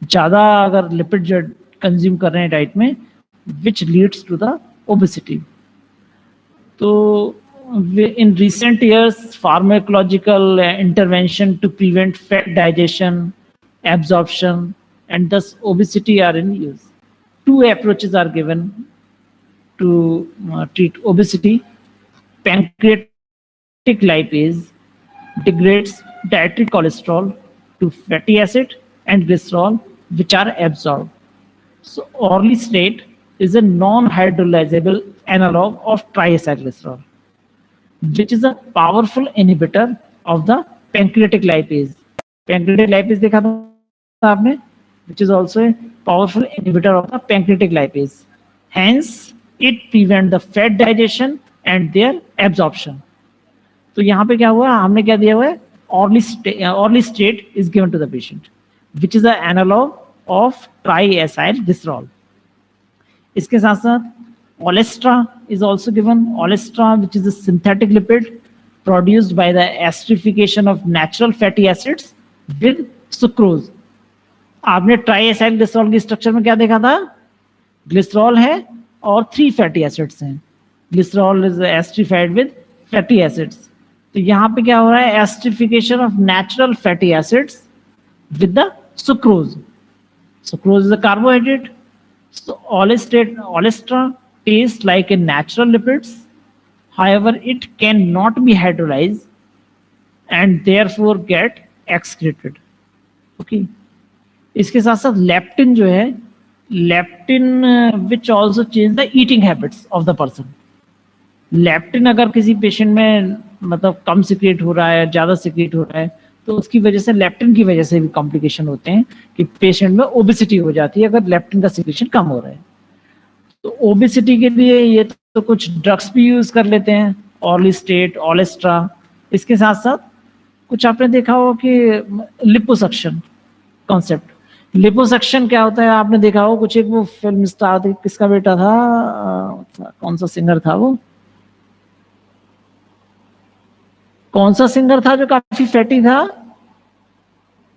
ज्यादा अगर लिपिड जो कंज्यूम कर रहे हैं डाइट में, which leads to the obesity. तो in recent years pharmacological intervention to prevent fat digestion, absorption, and thus obesity are in use. Two approaches are given to treat obesity. Pancreatic lipase degrades dietary cholesterol to fatty acid and glycerol, which are absorbed. So orlistat is a non-hydrolyzable analog of triacylglycerol, which is a powerful inhibitor of the pancreatic lipase. Pancreatic lipase देखा था आपने, which is also a powerful inhibitor of the pancreatic lipase. Hence, it prevents the fat digestion and their absorption. तो यहाँ पे क्या हुआ, हमने क्या दिया हुआ है? Orlistat is given to the patient, which is an analog of triacylglycerol. इसके साथ साथ Olestra is also given. Olestra, which is a synthetic lipid produced by the esterification of natural fatty acids with sucrose. आपने ट्राइएसाइलग्लिसरॉल की structure में क्या देखा था? Glycerol है और 3 फैटी एसिड्स हैं. Glycerol is esterified with fatty acids. तो यहाँ पे क्या हो रहा है? Esterification of natural fatty acids with the sucrose. Sucrose is a carbohydrate. So Olestra tastes like a natural lipids. However, it cannot be hydrolyzed and therefore get excreted. Okay. इसके साथ साथ लेप्टिन जो है, leptin which also change the eating habits of the person. Leptin अगर किसी patient में मतलब कम secrete हो रहा है, ज्यादा सिक्रेट हो रहा है, तो उसकी वजह से लेप्टिन की वजह से भी कॉम्प्लिकेशन होते हैं कि पेशेंट में ओबेसिटी हो जाती है अगर लेप्टिन का सिक्रेशन कम हो रहा है. तो ओबेसिटी के लिए ये तो कुछ ड्रग्स भी यूज कर लेते हैं, ऑर्लिस्टेट, ओलेस्ट्रा. इसके साथ साथ कुछ आपने देखा हो कि लिपोसक्शन कॉन्सेप्ट. लिपोसक्शन क्या होता है आपने देखा हो, कुछ एक वो फिल्म स्टार थी, किसका बेटा था, कौन सा सिंगर था वो, कौन सा सिंगर था जो काफी फैटी था,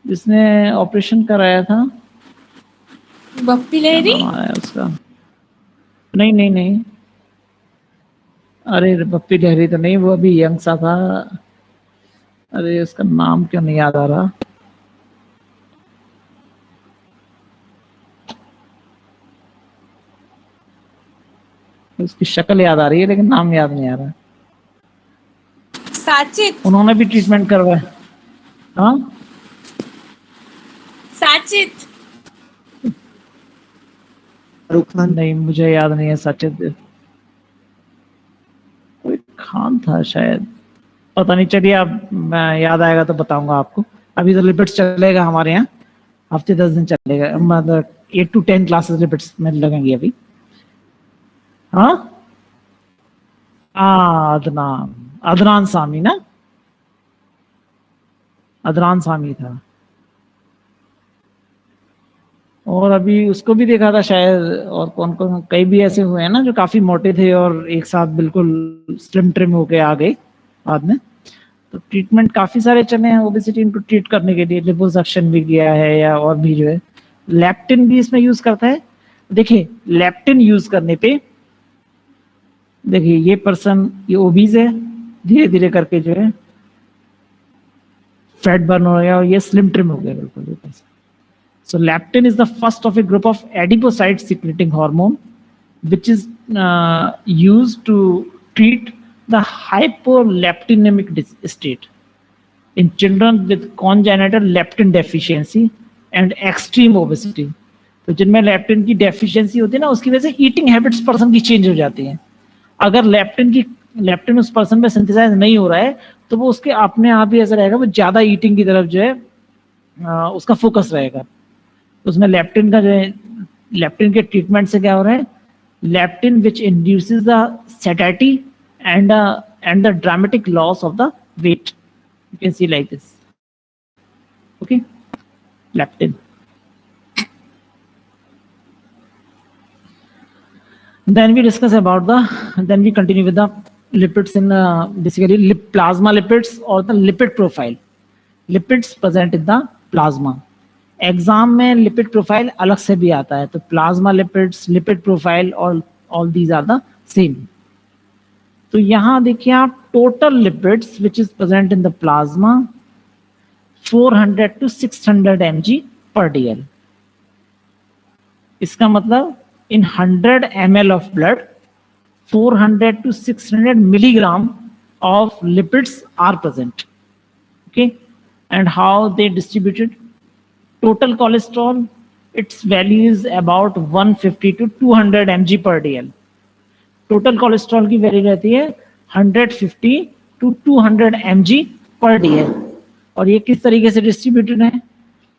जिसने ऑपरेशन कराया था? बप्पी लहरी? उसका नहीं, अरे बप्पी लहरी तो नहीं, वो अभी यंग सा था. अरे उसका नाम क्यों नहीं याद आ रहा? उसकी शक्ल याद आ रही है लेकिन नाम याद नहीं आ रहा. साचित. उन्होंने भी ट्रीटमेंट करवाया. हाँ, साचित. शाहरुख खान. नहीं मुझे याद नहीं है. सचित कोई खान था शायद, पता नहीं, चलिए अब मैं याद आएगा तो बताऊंगा आपको। अभी तो लिपिड्स चलेगा हमारे यहाँ, हफ्ते 10 दिन चलेगा, मतलब 8 to 10 क्लासेस लिपिड्स में लगेंगी अभी। हाँ अदनान, अदनान सामी ना, अदनान सामी था। और अभी उसको भी देखा था शायद, और कौन कौन, कई भी ऐसे हुए हैं ना जो काफी मोटे थे और एक साथ बिल्कुल स्लिम ट्रिम होके आ गए बाद में। तो ट्रीटमेंट काफी सारे चले हैं ओबेसिटी इनको ट्रीट करने के लिए, लिपोसक्शन भी किया है, या और भी जो है लेप्टिन भी इसमें यूज करता है। देखिए लेप्टिन यूज करने पे, देखिए ये पर्सन ये ओबीज है, धीरे धीरे करके जो है फैट बर्न हो गया और ये स्लिम ट्रिम हो गया बिल्कुल। So leptin is the first of a group of adipocyte secreting hormone which is used to treat the hypoleptinemic state in children with congenital leptin deficiency and extreme obesity। तो जिनमें leptin की deficiency होती है ना, उसकी वजह से eating habits person की चेंज हो जाती हैं। अगर लेप्टिन उस पर्सन में सिंथेसाइज नहीं हो रहा है तो वो उसके अपने आप ही ऐसा रहेगा, वो ज्यादा ईटिंग की तरफ जो है उसका फोकस रहेगा। उसमें लेप्टिन का जो है, लेप्टिन के ट्रीटमेंट से क्या हो रहा है, लेप्टिन विच इंड्यूसेस द सैटिस्फैक्टी and the dramatic loss of the weight, you can see like this, okay, leptin. Then we discuss about then we continue with the lipids in basically plasma lipids or the lipid profile. Lipids present in the plasma. Exam में lipid profile अलग से भी आता है, तो plasma lipids, lipid profile और all these are the same. तो यहां देखिए आप, total lipids which is present in the plasma 400 to 600 mg per dl। इसका मतलब in 100 ml of blood 400 to 600 milligram of lipids are present, okay, and how they distributed? Total cholesterol, its value is about 150 to 200 mg per dl। Total cholesterol की value रहती है 150 to 200 mg per dl। और ये किस तरीके से distributed है?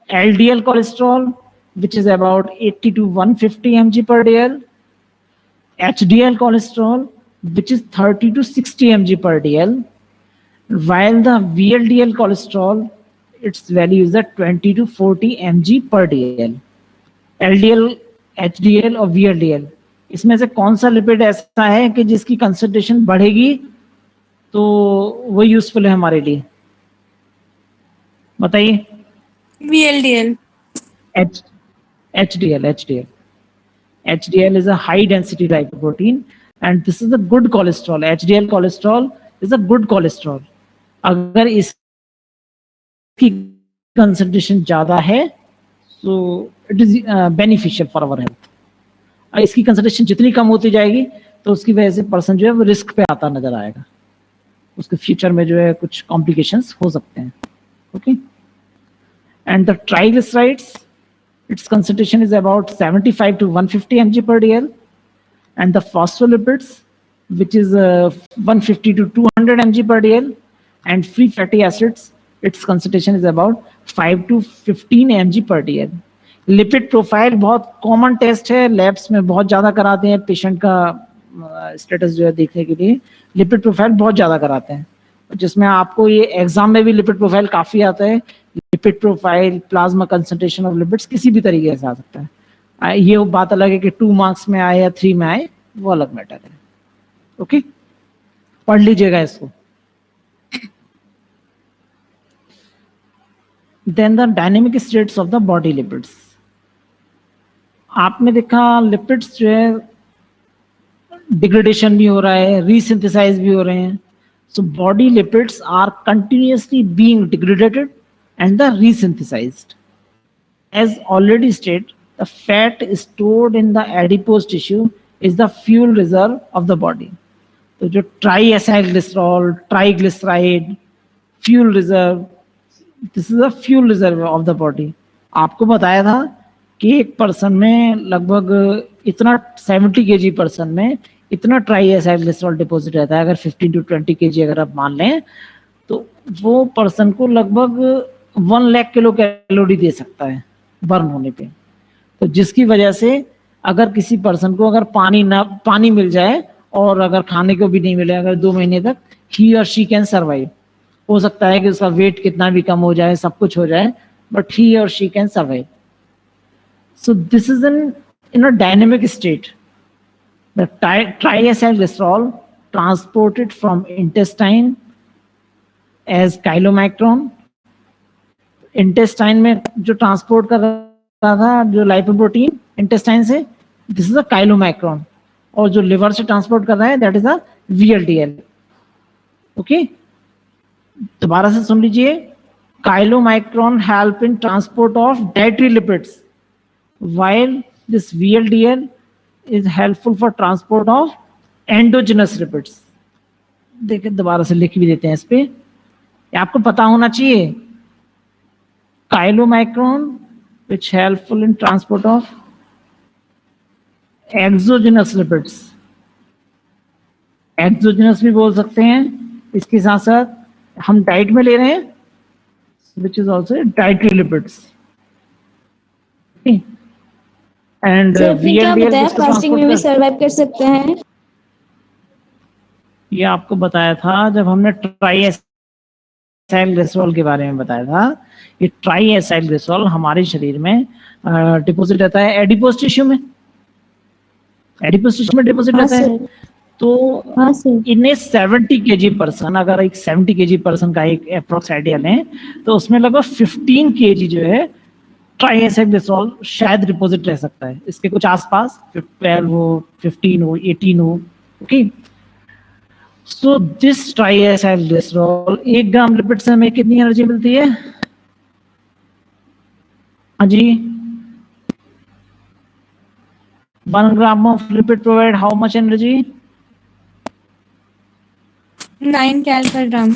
LDL cholesterol which is about 80 to 150 mg per dl, HDL cholesterol which is 30 to 60 mg per dl, while the VLDL cholesterol its value is at 20 to 40 mg per dl। LDL, HDL और VLDL, इसमें से कौन सा lipid ऐसा है कि जिसकी concentration बढ़ेगी तो वो यूजफुल है हमारे लिए? बताइए। VLDL। HDL is a high density lipoprotein and this is a good cholesterol। HDL cholesterol is a good cholesterol। अगर इसकी कंसंट्रेशन ज्यादा है तो it is beneficial for our health. इसकी कंसंट्रेशन जितनी कम होती जाएगी तो उसकी वजह से पर्सन जो है वो रिस्क पे आता नजर आएगा, उसके फ्यूचर में जो है कुछ कॉम्प्लिकेशंस हो सकते हैं, okay. And the triglycerides, its concentration is about 75 to 150 mg per dl, and the phospholipids which is 150 to 200 mg per dl, and free fatty acids its concentration is about 5 to 15 mg per dl। Lipid profile बहुत common test है, labs में बहुत ज्यादा कराते हैं patient का status जो है देखने के लिए, लिपिड प्रोफाइल बहुत ज्यादा कराते हैं, जिसमें आपको ये एग्जाम में भी लिपिड प्रोफाइल काफी आता है। Lipid profile, plasma concentration of lipids किसी भी तरीके से आ सकता है। ये बात अलग है कि 2 मार्क्स में आए या 3 में आए, वो अलग मैटर है, ओके, पढ़ लीजिएगा इसको। Then the dynamic states of the body lipids. आपने देखा लिपिड्स जो है डिग्रेडेशन भी हो रहा है, रीसिंथेसाइज भी हो रहे हैं। So body lipids are continuously being degradated and the resynthesized। As already stated, the fat stored in the adipose tissue is the fuel reserve of the body। तो जो triacylglycerol, triglyceride, fuel reserve, this is the fuel reserve of the body। आपको बताया था कि एक person में लगभग इतना 70 kg पर्सन में इतना ट्राई एसाइल ग्लिसरॉल डिपॉजिट रहता है, अगर 15 to 20 kg अगर आप मान लें तो वो पर्सन को लगभग 1 लाख किलो कैलोरी दे सकता है बर्न होने पे। तो जिसकी वजह से अगर किसी पर्सन को अगर पानी मिल जाए और अगर खाने को भी नहीं मिले अगर 2 महीने तक, ही और शी कैन सर्वाइव। हो सकता है कि उसका वेट कितना भी कम हो जाए, सब कुछ हो जाए, बट ही और she can survive. So this is in a dynamic state. The triacylglycerol transported from intestine as chylomicron. Intestine में जो ट्रांसपोर्ट कर रहा था जो लाइपोप्रोटीन इंटेस्टाइन से, दिस इज अ काइलोमाइक्रोन, और जो लिवर से ट्रांसपोर्ट कर रहा है that is a VLDL। Okay, दोबारा से सुन लीजिए, chylomicron help in transport of dietary lipids while this VLDL is helpful for transport of endogenous lipids। देखिए दोबारा से लिख भी देते हैं इस पे, आपको पता होना चाहिए। Chylomicron which helpful in transport of exogenous lipids, exogenous भी बोल सकते हैं। इसके साथ साथ हम डाइट में ले रहे हैं which is also dietary lipids। And sir आपने क्या बताया फास्टिंग में भी सर्वाइव कर सकते हैं? ये आपको बताया था जब हमने ट्राइएसाइल ग्लिसरॉल के बारे में बताया था। ये ट्राइएसाइल ग्लिसरॉल हमारे शरीर में डिपॉजिट रहता है एडिपोज टिश्यू में, एडिपोज टिश्यू में डिपॉजिट रहता है। तो इन्हें 70 kg पर्सन, अगर एक 70 kg पर्सन का एक अप्रोक्स आइडिया लें तो उसमें लगभग 15 kg जो है ट्राइएसाइल शायद डिपॉजिट रह सकता है, इसके कुछ आसपास 12 हो, 15 हो, 18 हो। Okay, so this triacyl glycerol 1 gram lipid से हमें कितनी एनर्जी मिलती है? हाँ जी, 1 gram of lipid provide how much energy? 9 cal per gram.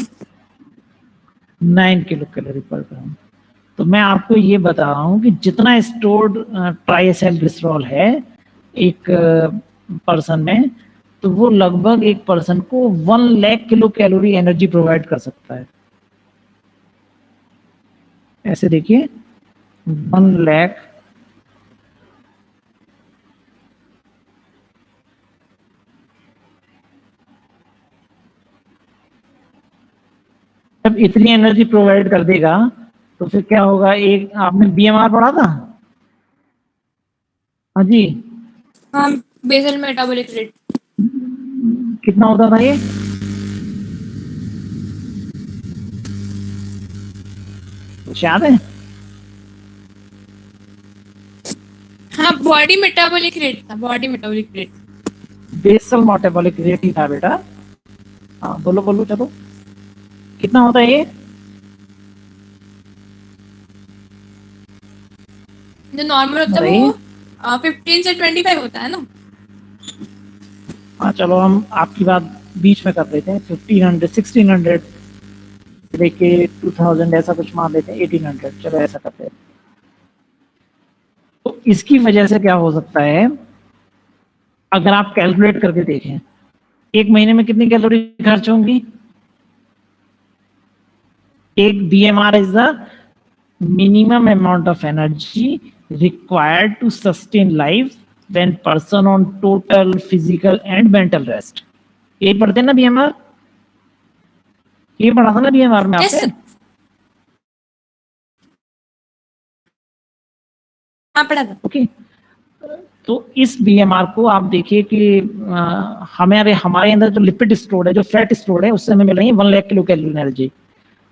9 kilo calorie पर ग्राम। तो मैं आपको ये बता रहा हूँ कि जितना स्टोर्ड ट्राइएसाइल ग्लिसरॉल है एक पर्सन में, तो वो लगभग एक पर्सन को 1 lakh kilo calorie energy provide कर सकता है। ऐसे देखिए 1 लाख जब इतनी एनर्जी प्रोवाइड कर देगा तो फिर क्या होगा? एक आपने BMR पढ़ा था? हाँ जी, हाँ, बेसल मेटाबॉलिक रेट कितना होता था ये? याद है? हाँ, बॉडी मेटाबॉलिक रेट था, body metabolic rate. Basal metabolic rate ही था बेटा। हाँ बोलो बोलो, चलो कितना होता है ये? जो नॉर्मल होता है वो 15 से 25 होता है ना। हाँ चलो हम आपकी बात बीच में कर देते हैं, 1500 1600 लेके 2000 ऐसा कुछ मान लेते हैं, 1800, चलो ऐसा करते हैं। तो इसकी वजह से क्या हो सकता है, अगर आप कैलकुलेट करके देखें 1 महीने में कितनी कैलोरी खर्च होंगी? एक BMR is the minimum amount of energy required to sustain life when person on total physical and mental rest। ये पढ़ते हैं ना BMR, ये पढ़ा था ना BMR में आपने? हाँ पढ़ा था। ओके, तो इस BMR को आप देखिए कि हमारे अंदर जो लिपिड स्टोर है, जो फैट स्टोर है, उससे हमें मिल रही है 1 लाख किलो कैलोरी एनर्जी।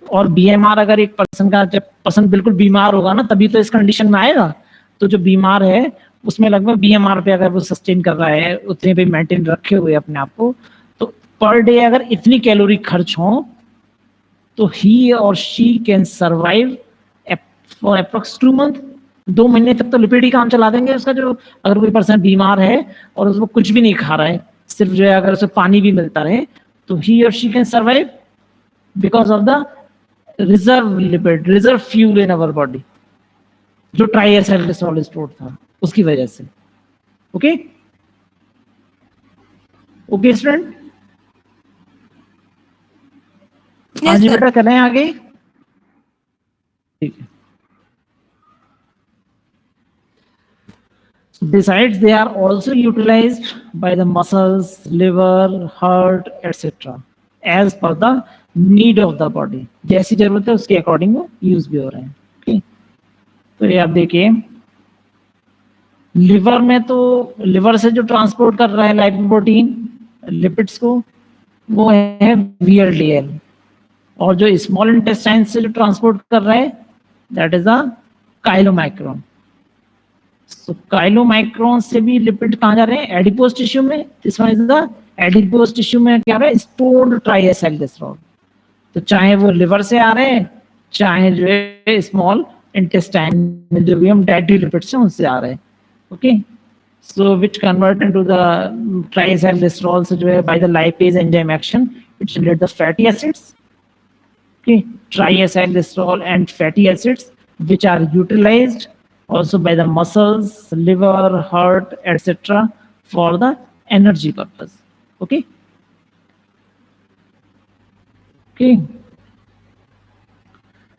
और BMR अगर एक पर्सन का, जब पर्सन बिल्कुल बीमार होगा ना तभी तो इस कंडीशन में आएगा। तो जो बीमार है उसमें लगभग BMR पे अगर वो सस्टेन कर रहा है, उतने पे मेंटेन रखे हुए अपने आप को, तो पर डे अगर इतनी कैलोरी खर्च हो तो ही और she can survive for approx 2 month. 2 महीने तक तो लिपिड ही काम चला देंगे उसका। जो अगर कोई पर्सन बीमार है और उसको कुछ भी नहीं खा रहा है, सिर्फ जो है अगर उसे पानी भी मिलता रहे, तो ही और she can survive because of the reserve lipid, reserve fuel in our body, जो ट्राइएसाइल ग्लिसरॉल स्टोर था उसकी वजह से। ओके, ओके स्टूडेंट, Yes, हाँ जी sir. बेटा चलें आगे। ठीक है। Besides, they are also utilized by the muscles, liver, heart, etc. as per the need of the body. जैसी जरूरत है उसके अकॉर्डिंग वो यूज भी हो रहे हैं। ठीक, तो ये आप देखिए, लिवर में तो लिवर से जो ट्रांसपोर्ट कर रहा है लाइपोप्रोटीन लिपिड्स को वो है VLDL, और जो स्मॉल इंटेस्टाइन से जो ट्रांसपोर्ट कर रहा है दैट इज अ काइलोमाइक्रोन। तो काइलोमाइक्रोन से भी लिपिड कहाँ जा रहे हैं? एडिपोज टिश्यू में। This one is the adipose tissue में क्या हो रहा है? स्टोर्ड ट्राइएसाइक्लिसरॉल। तो चाहे वो लिवर से आ रहे हैं, चाहे जो है स्मॉल इंटेस्टाइन में जो भी हम डाइटरी लिपिड्स हैं उनसे आ रहे हैं। Okay, so which convert into the triacylglycerol से जो है by the lipase enzyme action it generate the fatty acids. Okay, triacylglycerol and fatty acids which are utilized also by the muscles, liver, heart, etc. for the energy purpose. Okay. Okay.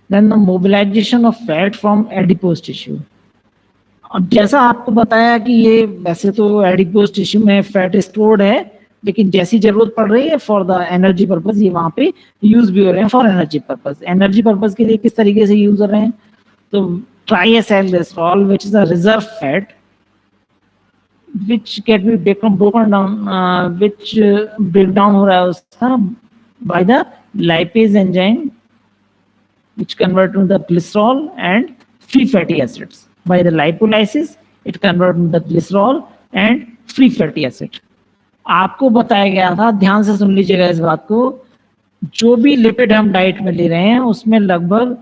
Then the mobilization of fat from adipose tissue. अब जैसा आपको बताया कि ये वैसे तो adipose tissue में fat stored है, लेकिन जैसी जरूरत पड़ रही है फॉर द एनर्जी पर्पस ये वहां पे यूज भी हो रहे हैं for energy purpose. Energy purpose के लिए किस तरीके से यूज हो रहे हैं? तो triacylglycerol which is a reserve fat which can be broken down, which break down हो रहा है उसका by the lipase enzyme which convert to the glycerol and free fatty acids. By the lipolysis it convert to the glycerol and free fatty acid. आपको बताया गया था, ध्यान से सुन लीजिएगा इस बात को, जो भी लिपिड हम डाइट में ले रहे हैं उसमें लगभग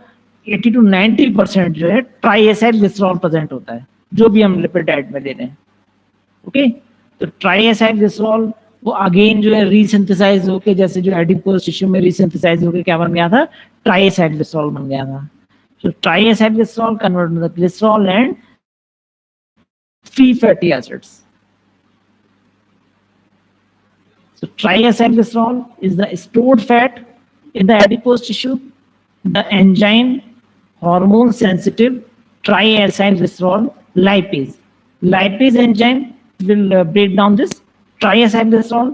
80 to 90% जो है ट्राइएसाइक्लिसरॉल प्रेजेंट होता है, जो भी हम लिपिड डाइट में ले रहे हैं। ओके, तो ट्राइएसाइक्लिसरॉल वो अगेन जो है रीसिंथेसाइज होके, जैसे जो एडिपोज टिश्यू में रीसिंथेसाइज होके क्या बन गया था? ट्राइएसाइक्लिसरॉल बन गया था। तो triacylglycerol convert to the glycerol and free fatty acids. So triacylglycerol is the stored fat in the adipose tissue. The enzyme hormone sensitive triacylglycerol lipase. Lipase enzyme will break down this triacylglycerol,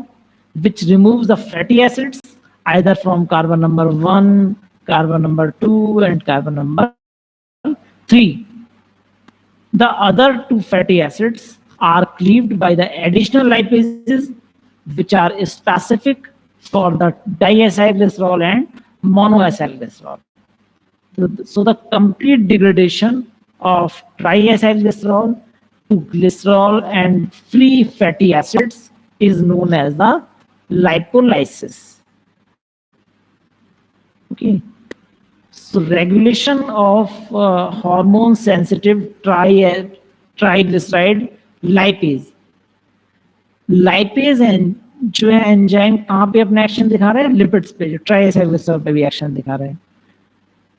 which removes the fatty acids either from carbon number 1, carbon number 2, and carbon number 3. The other two fatty acids are cleaved by the additional lipases which are specific for the diacylglycerol and monoacylglycerol. So the complete degradation of triacylglycerol to glycerol and free fatty acids is known as the lipolysis. Okay. So regulation of hormone sensitive triglyceride lipase. Lipase जो है enzyme कहाँ पे अपना action दिखा रहा है? Lipids पे, जो ट्राइएसाइक्लिसरॉल पे भी एक्शन दिखा रहा है।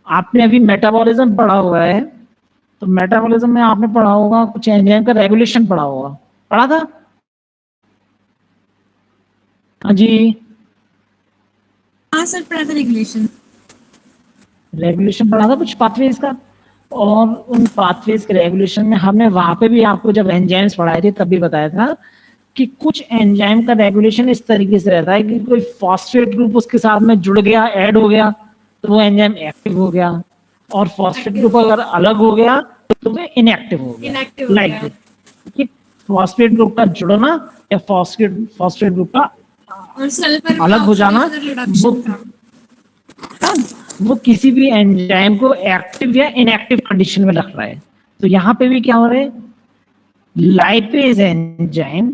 आपने अभी मेटाबॉलिज्म पढ़ा हुआ है, तो मेटाबॉलिज्म में आपने पढ़ा होगा कुछ एंजाइम का रेगुलेशन पढ़ा होगा, पढ़ा था? हाँ जी, हाँ सर, पढ़ा था रेगुलेशन। रेगुलेशन पढ़ा था कुछ पाथवेज का, और उन पाथवेज के रेगुलेशन में हमने वहां पे भी आपको जब एंजाइम्स पढ़ाए थे तब भी बताया था कि कुछ एंजाइम का रेगुलेशन इस तरीके से रहता है कि कोई फॉस्फेट ग्रुप उसके साथ में जुड़ गया, ऐड हो गया, तो वो एंजाइम एक्टिव हो गया, और फॉस्फेट ग्रुप अगर अलग हो गया तो वो इनएक्टिव हो गया। लाइक कि फॉस्फेट ग्रुप का जुड़ना या फॉस्फेट ग्रुप का और सल्फर अलग हो जाना, वो किसी भी एंजाइम को एक्टिव या इनएक्टिव कंडीशन में रख रहा है। तो यहाँ पे भी क्या हो रहा है? Lipase enzyme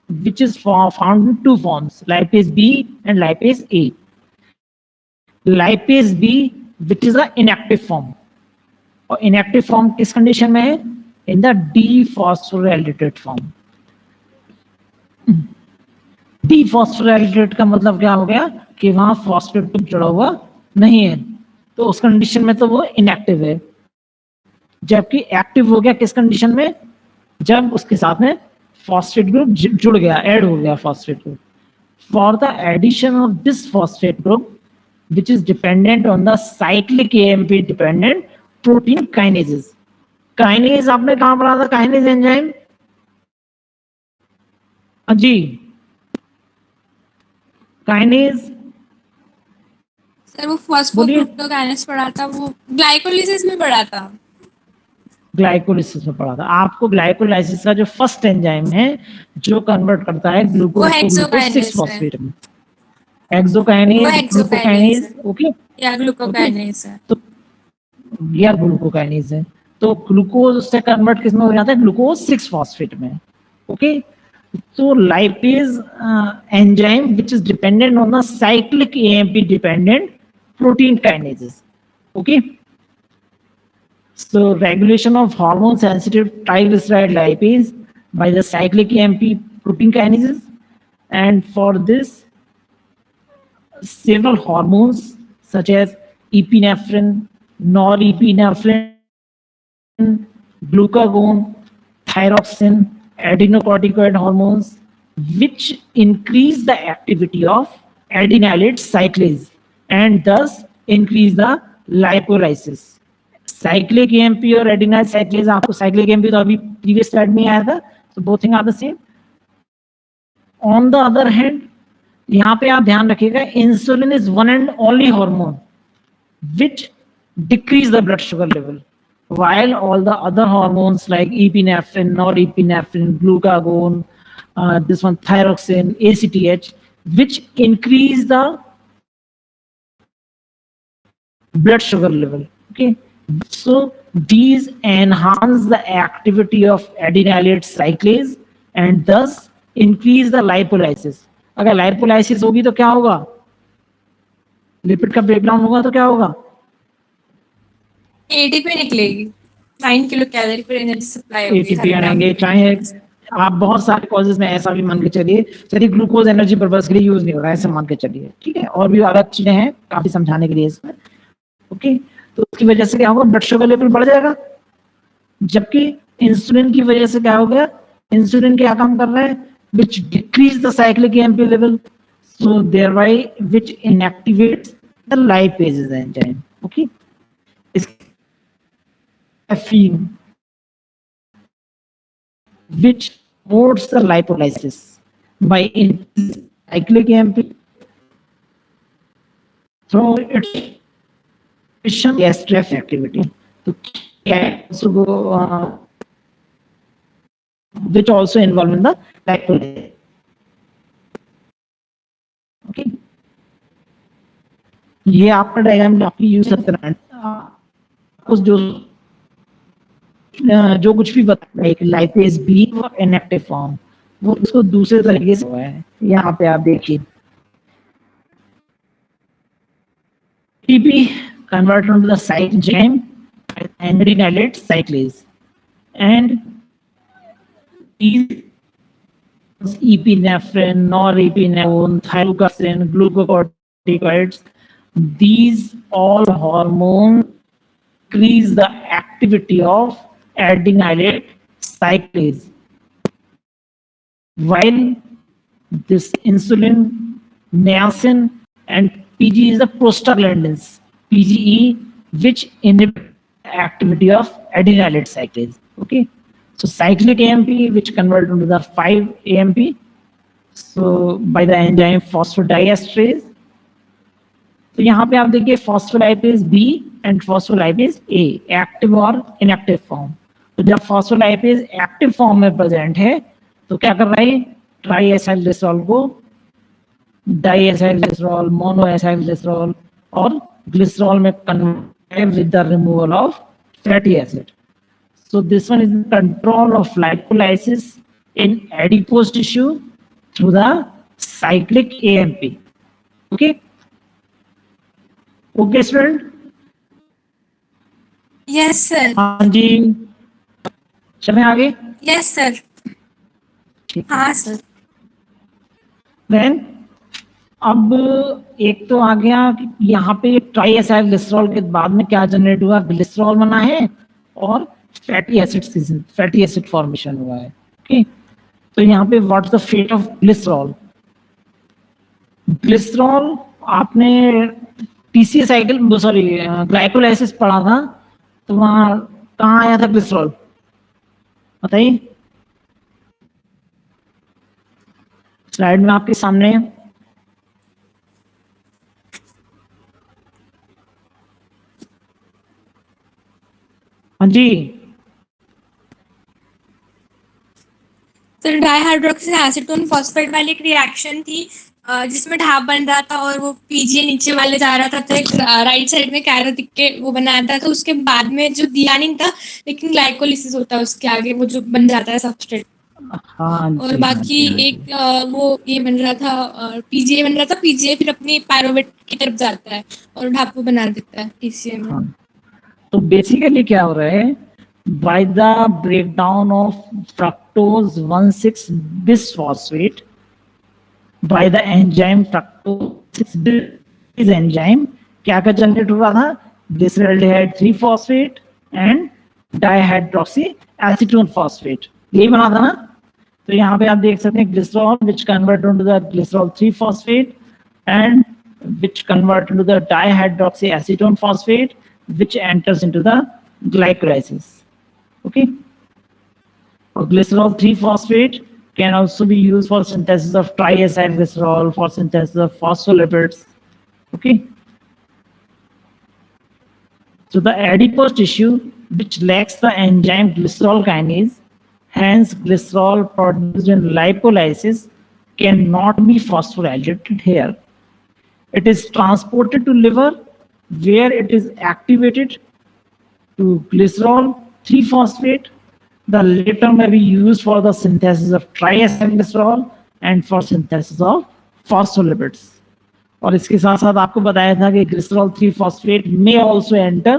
which is found in two forms, lipase B and lipase A. Lipase B which is a inactive form, और inactive form किस कंडीशन में है? in the dephosphorylated form. Dephosphorylated का मतलब क्या हो गया कि वहां फॉस्फेट ग्रुप जुड़ा हुआ नहीं है, तो उस कंडीशन में तो वो इनएक्टिव है। जबकि एक्टिव हो गया किस कंडीशन में? जब उसके साथ में फॉस्फेट ग्रुप जुड़ गया, ऐड हो गया phosphate group. for the addition of this phosphate group, which is dependent on the cyclic AMP dependent protein kinases. Kinase आपने कहाँ पढ़ा था? Kinase enzyme? जी, kinase सर वो फॉस्फोग्लूकोकाइनेज पढ़ा था, वो ग्लाइकोलिसिस में पढ़ा था। ग्लाइकोलाइसिस में पढ़ा था आपको। ग्लाइकोलाइसिस का जो फर्स्ट एंजाइम है जो कन्वर्ट करता है ग्लूकोज को ग्लूकोज 6 फॉस्फेट में, एक्सोकाइनेज, ग्लूकोकाइनेज, ओके, या ग्लूकोकाइनेज है। तो या ग्लूकोकाइनेज है। तो ग्लूकोज से कन्वर्ट किसमें हो जाता है? ग्लूकोज 6 फॉस्फेट में, ओके। तो lipase enzyme which is dependent on the cyclic AMP dependent protein kinases, okay. So regulation of hormone sensitive triglyceride lipase by the cyclic AMP protein kinases, and for this several hormones such as epinephrine, norepinephrine, glucagon, thyroxine, adrenocorticoid hormones which increase the activity of adenylate cyclase and thus increase the lipolysis. Cyclic AMP और adenylyl साइक्लेज, आपको cyclic AMP तो अभी previous slide में आया था, so both things are the same. On the other hand, यहाँ पे आप ध्यान रखिएगा, insulin is one and only hormone which decrease the blood sugar level, while all the other hormones like epinephrine, norepinephrine, glucagon, this one thyroxine, ACTH, which increase the blood sugar level, okay. So these enhance the activity of adenylate cyclase and thus increase the lipolysis. अगर lipolysis होगी तो क्या होगा? Lipid का breakdown होगा तो क्या होगा? एटीपी निकलेगी, 9 किलो कैलोरी पर एनर्जी सप्लाई होगी। एटीपी आएंगे, चाहे आप बहुत सारे कॉजेज में ऐसा भी मान के चलिए, ग्लूकोज एनर्जी पर्पस के लिए यूज नहीं हो रहा है, ऐसे मान के चलिए, ठीक है। और भी अलग चीजें हैं काफी समझाने के लिए इसमें, ओके। तो उसकी वजह से क्या होगा? ब्लड शुगर लेवल बढ़ जाएगा। जबकि इंसुलिन की वजह से क्या हो गया? इंसुलिन क्या काम कर रहा है? Which decrease the cyclic AMP level, so thereby which inactivates the lipase enzyme, okay. Caffeine which promotes the lipolysis by increasing cyclic AMP through its STRF activity. So, which also involved in the lipolysis. Okay. ये आपका diagram आपकी use करना है, कुछ जो कुछ भी बताया है लाइपेज बी और इनएक्टिव फॉर्म, वो उसको दूसरे तरीके से हुआ है। यहाँ पे आप देखिए, ATP converted into the side enzyme adenylate cyclase, and these epinephrine, norepinephrine, thyroxine, glucocorticoids, these all hormones increase the activity of adenylate cyclase, while this insulin, niacin, and PGE is the prostaglandins, PGE, which inhibit activity of adenylate cyclase. Okay, so cyclic AMP, which convert into the 5-AMP, so by the enzyme phosphodiesterase. तो यहाँ पे आप देखिए phospholipase B and phospholipase A, active और inactive form. तो जब phospholipase active form में present है तो क्या कर रहा है? ट्राईएसाइल ग्लिसरॉल को डाईएसाइल ग्लिसरॉल, मोनोएसाइल ग्लिसरॉल और ग्लिसरॉल में convert with the removal of fatty acid. So this one is control of lipolysis in adipose tissue through the cyclic AMP. Okay. Okay, student. Yes sir. हाँ जी, चलें आगे. Yes sir. हाँ sir. Then अब एक तो आ गया कि यहाँ पे ट्राईएसाइल ग्लिसरॉल के बाद में क्या जनरेट हुआ? ग्लिसरॉल बना है और फैटी एसिड फॉर्मेशन हुआ है. ओके, तो यहाँ पे what's the fate of glycerol? Glycerol आपने टीसीए साइकिल सॉरी ग्लाइकोलाइसिस पढ़ा था, तो वहां कहाँ आया था ग्लिसरॉल बताइए। स्लाइड में आपके सामने है। हाँ जी, सर डाइहाइड्रोक्सी एसीटोन फॉस्फेट वाली एक रिएक्शन थी जिसमें ढाब बन रहा था और वो पीजीए नीचे वाले जा रहा था, तो एक राइट साइड में कैरो दिख के वो बनाया था, तो उसके बाद में जो दिया नहीं था, लेकिन ग्लाइकोलिसिस होता है उसके आगे, वो जो बन जाता है सबस्ट्रेट। हाँ और जी, हाँ बाकी जी, हाँ जी। एक वो ये बन रहा था, पीजीए बन रहा था, पीजीए फिर अपनी पायरोवेट की तरफ जाता है और ढापू बना देता है टीसीए में। हाँ, तो बेसिकली क्या हो रहा है, by the breakdown of fructose 1,6 bisphosphate by the enzyme fructose 6 बिस एंजाइम क्या क्या जनरेट हो रहा था, glyceraldehyde 3 phosphate and dihydroxy acetone phosphate, यही बना था ना। तो यहाँ पे आप देख सकते हैं glycerol which convert into the glycerol 3 phosphate and which convert into the dihydroxy acetone phosphate which enters into the glycolysis. Okay, or glycerol 3 phosphate can also be used for synthesis of triacyl glycerol, for synthesis of phospholipids. Okay, so the adipose tissue which lacks the enzyme glycerol kinase, hence glycerol produced in lipolysis cannot be phosphorylated here. It is transported to liver where it is activated to glycerol 3 phosphate. The latter may be used for the synthesis of triacylglycerol and for synthesis of phospholipids. और इसके साथ साथ आपको बताया था कि glycerol 3 phosphate may also enter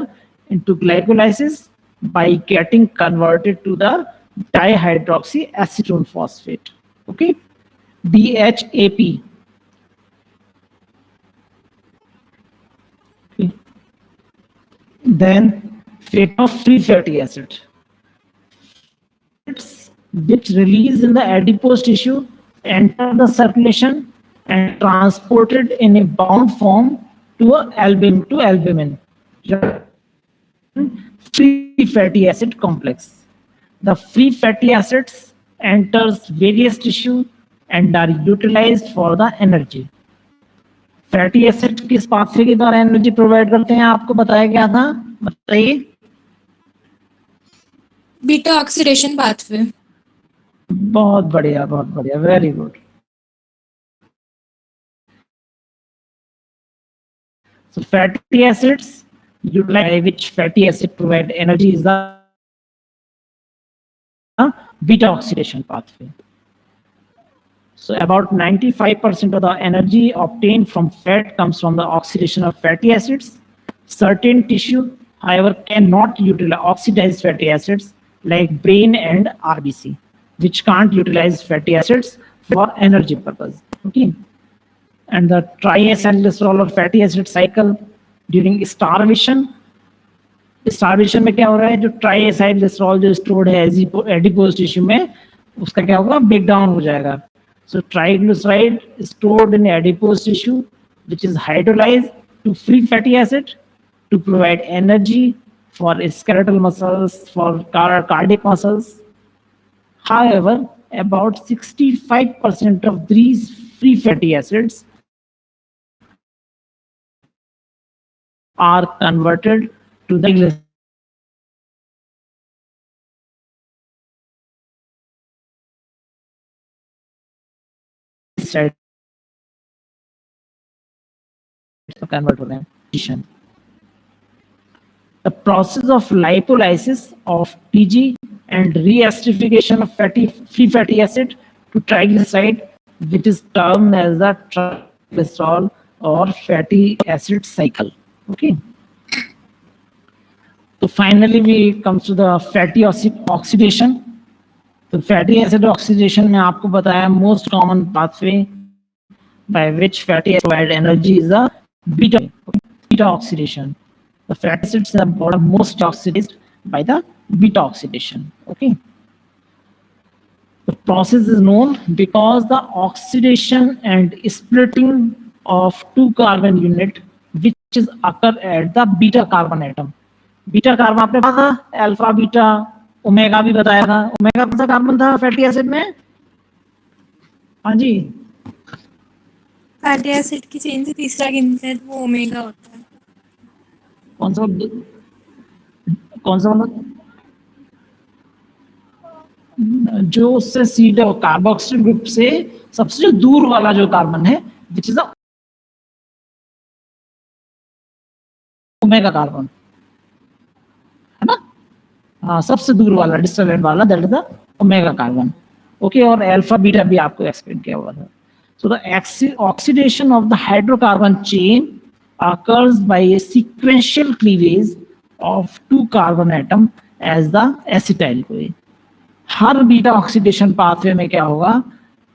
into glycolysis by getting converted to the dihydroxy acetone phosphate. Okay, DHAP. Then fate of free fatty acid, which release in the adipose tissue enter the circulation and transported in a bound form to albumin, free fatty acid complex. The free fatty acids enters various tissue and are utilized for the energy. Fatty acid किस pathway के द्वारा energy provide करते हैं, आपको बताया गया था, बताइए। Beta oxidation pathway. बहुत बढ़िया, बहुत बढ़िया, very good. So fatty acids utilize which fatty acid provide energy is the beta oxidation pathway. So about 95% of the energy obtained from fat comes from the oxidation of fatty acids. Certain tissue, however, cannot utilize oxidized fatty acids like brain and RBC, which can't utilize fatty acids for energy purpose. Okay. And the triacylglycerol or fatty acid cycle during starvation. Starvation में क्या हो रहा है, जो ट्राइएसाइलग्लिसरॉल जो stored है adipose tissue में, उसका क्या होगा, ब्रेक डाउन हो जाएगा। So triglyceride is stored in adipose tissue, which is hydrolyzed to free fatty acid to provide energy for skeletal muscles, for cardiac muscles. However, about 65% of these free fatty acids are converted to the glyceride convert to them. The process of lipolysis of TG and reacidification of free fatty acid to triglyceride, which is termed as the triglycerol or fatty acid cycle. Okay. So finally we come to the fatty oxidation. तो fatty acid oxidation में आपको बताया most common pathway by which fatty acid provide energy is the beta oxidation. The fatty acids are most oxidized by the beta oxidation. Okay. The process is known because the oxidation and splitting of two carbon unit which is occur at the beta carbon atom. Beta carbon आपने पढ़ा था, alpha beta omega भी बताया था। Omega कौन सा carbon था fatty acid में? हाँ जी, फैटी एसिड की चेन से तीसरा गिनते हैं तो वो ओमेगा होता है। कौन सा मतलब जो उससे सीधे कार्बोक्सिल ग्रुप से सबसे जो दूर वाला जो कार्बन है विच इज ओमेगा कार्बन, है ना? हाँ, सबसे दूर वाला डिस्टल एंड वाला that is the omega carbon. Okay, और अल्फा बीटा भी आपको एक्सप्लेन किया हुआ था। So the oxidation of the hydrocarbon chain occurs by a sequential cleavage of two carbon atom as the acetyl CoA. Her beta oxidation pathway में क्या होगा?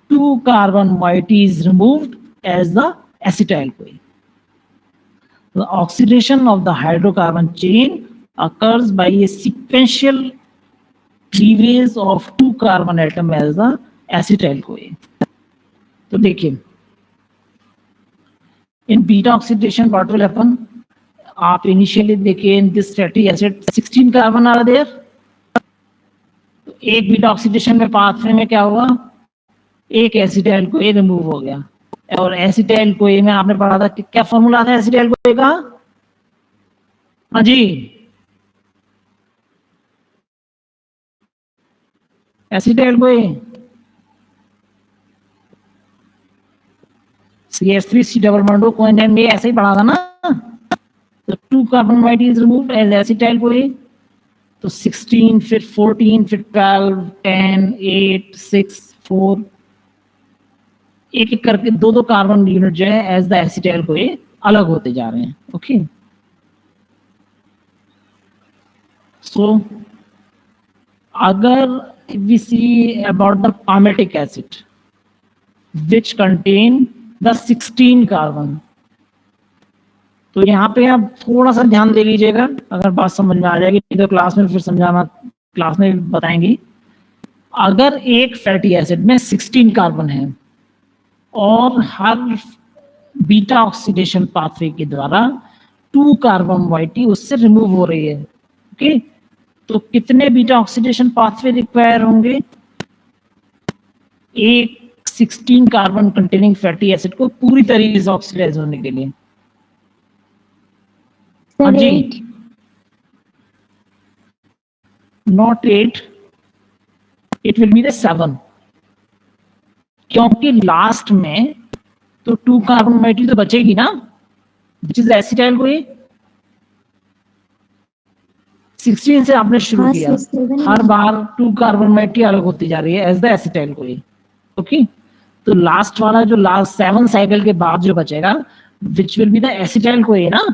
2 carbon moiety is removed as the acetyl CoA. The oxidation of the hydrocarbon chain occurs by a sequential cleavage of 2 carbon atom as the acetyl CoA. तो देखिए, in beta oxidation what will happen? आप initially देखिए in this fatty acid 16 carbon are there. तो एक beta oxidation में pathway में क्या हुआ? एक एसिटाइल CoA रिमूव हो गया। और एसिटाइल CoA में आपने पढ़ा था कि क्या फॉर्मूला था एसिटाइल CoA का? हाँ जी, acetyl CoA CH3C double bond coenzyme में ऐसे ही पढ़ा था ना। तो 2 carbon moiety is removed as acetyl CoA। तो 16 फिर 14 फिर 12 10 8 6 4 एक एक करके दो कार्बन यूनिट जो है एज द एसिटाइल CoA अलग होते जा रहे हैं। ओके, सो अगर we see about the palmitic acid which contain the 16 carbon, तो यहाँ पे आप थोड़ा सा ध्यान दे लीजिएगा, अगर बात समझ में आ जाएगी तो क्लास में फिर समझाना, क्लास में बताएंगे। अगर एक फैटी एसिड में 16 कार्बन है और हर बीटा ऑक्सीडेशन पाथवे के द्वारा 2 कार्बन मोइटी उससे रिमूव हो रही है, ओके, तो कितने बीटा ऑक्सीडेशन पाथवे रिक्वायर होंगे? एक 16 कार्बन कंटेनिंग फैटी एसिड को पूरी तरीके से ऑक्सीडाइज होने के लिए। हाँ सर जी, 8 not 8, it will be the 7, क्योंकि लास्ट में तो 2 कार्बन मोइटी तो बचेगी ना, विच इज एसिटाइल CoA। 16 से आपने शुरू हाँ किया, सर 7 हर बार 2 कार्बन मोइटी अलग होती जा रही है as the acetyl CoA। Okay, तो लास्ट वाला जो लास्ट 7 साइकिल के बाद जो बचेगा which will be the acetyl CoA ना।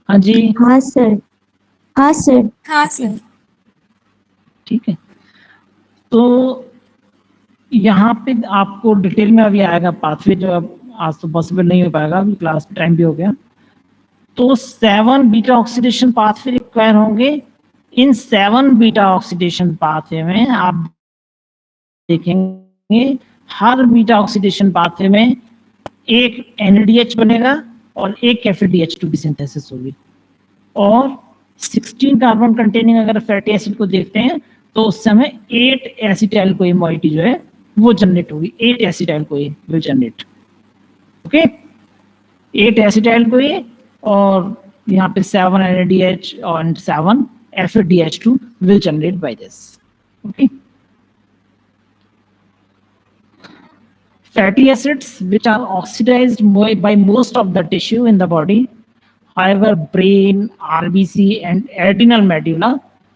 हाँ जी, हाँ सर, हाँ सर, हाँ सर। ठीक है। तो यहाँ पे आपको डिटेल में अभी आएगा पाथवे, जो अब आज तो पॉसिबल नहीं हो पाएगा, अभी क्लास में टाइम भी हो गया। तो 7 बीटा ऑक्सीडेशन पाथवे रिक्वायर होंगे। इन 7 बीटा ऑक्सीडेशन पाथवे में आप देखेंगे हर बीटा ऑक्सीडेशन पाथवे में एक NADH बनेगा और एक FADH2 की सिंथेसिस होगी। और 16 कार्बन कंटेनिंग अगर फैटी एसिड को देखते हैं तो उस समय 8 एसिटाइल CoA मोइटी जो है वो जनरेट होगी। 8 acetyl CoA will generate, okay, 8 acetyl CoA और यहाँ पे 7 NADH और 7 FADH2 will generate by this. Okay. Fatty acids which are oxidized by most of the tissue in the body, however, brain, RBC, and adrenal medulla,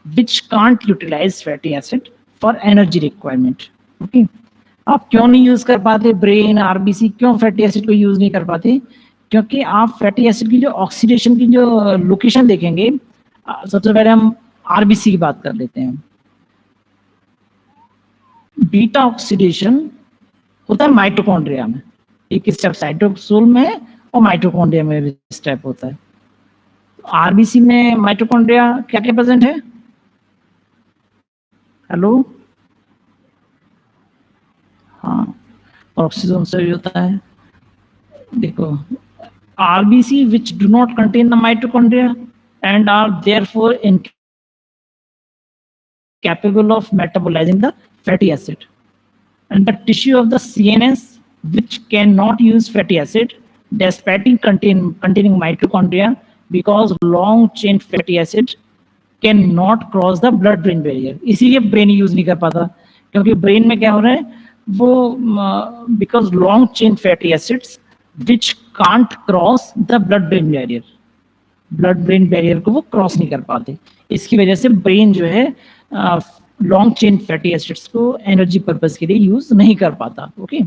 which can't utilize fatty acid for energy requirement. Okay. आप क्यों नहीं use कर पाते brain, RBC, क्यों fatty acid को use नहीं कर पाते? क्योंकि आप फैटी एसिड की जो ऑक्सीडेशन की जो लोकेशन देखेंगे, सबसे पहले हम आरबीसी की बात कर लेते हैं। बीटा ऑक्सीडेशन होता है माइटोकॉन्ड्रिया में, एक स्टेप साइटोसोल में है और माइटोकॉन्ड्रिया में भी स्टेप होता है। आरबीसी में माइटोकॉन्ड्रिया क्या क्या प्रेजेंट है? हेलो, हाँ, ऑक्सीजन से भी होता है। देखो, RBC which do not contain the mitochondria and are therefore incapable of metabolizing the fatty acid, and the tissue of the CNS which cannot use fatty acid despite containing mitochondria because long chain fatty acid cannot cross the blood brain barrier। इसीलिए brain use नहीं कर पाता, क्योंकि brain में क्या हो रहा है वो because long chain fatty acids which can't cross the blood brain barrier, blood brain barrier को वो क्रॉस नहीं कर पाते। इसकी वजह से ब्रेन जो है लॉन्ग चेन फैटी एसिड्स को एनर्जी पर्पस के लिए यूज नहीं कर पाता। Okay,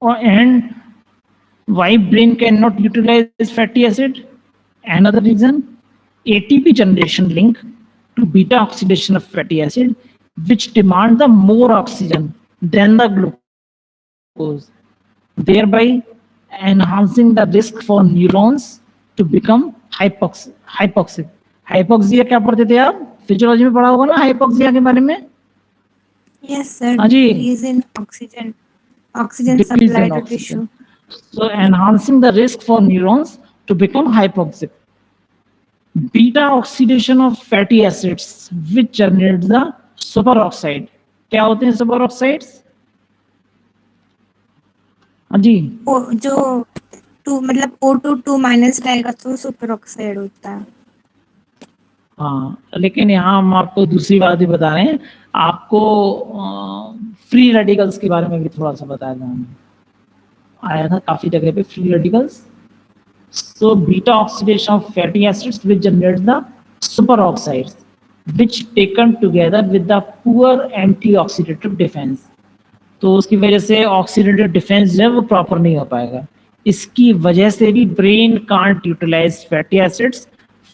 and why brain cannot utilize fatty acid? Another reason, ATP generation link to beta oxidation of fatty acid which demand the more oxygen than the glucose, thereby enhancing the risk for neurons to become hypoxic। Hypoxia क्या पढ़ते थे आप? Physiology में पढ़ा होगा ना hypoxia के बारे में। Yes, sir. हाँ जी। Decrease in oxygen Decrease supply in to oxygen. tissue. So enhancing the risk for neurons to become hypoxic। Beta oxidation of fatty acids which generates the superoxide। क्या होते हैं superoxides? हाँ जी, जो मतलब O2 माइनस रहेगा तो super oxide होता है। हाँ, लेकिन यहाँ हम आपको दूसरी बात भी बता रहे हैं, आपको फ्री रेडिकल्स के बारे में भी थोड़ा सा बताया था, हमने आया था काफी जगह पे free radicals. So beta oxidation of fatty acids which generates the superoxides which taken together with the poor antioxidative defense। तो उसकी वजह से ऑक्सीडेटिव डिफेंस जो है वो प्रॉपर नहीं हो पाएगा। इसकी वजह से भी brain can't utilize fatty acids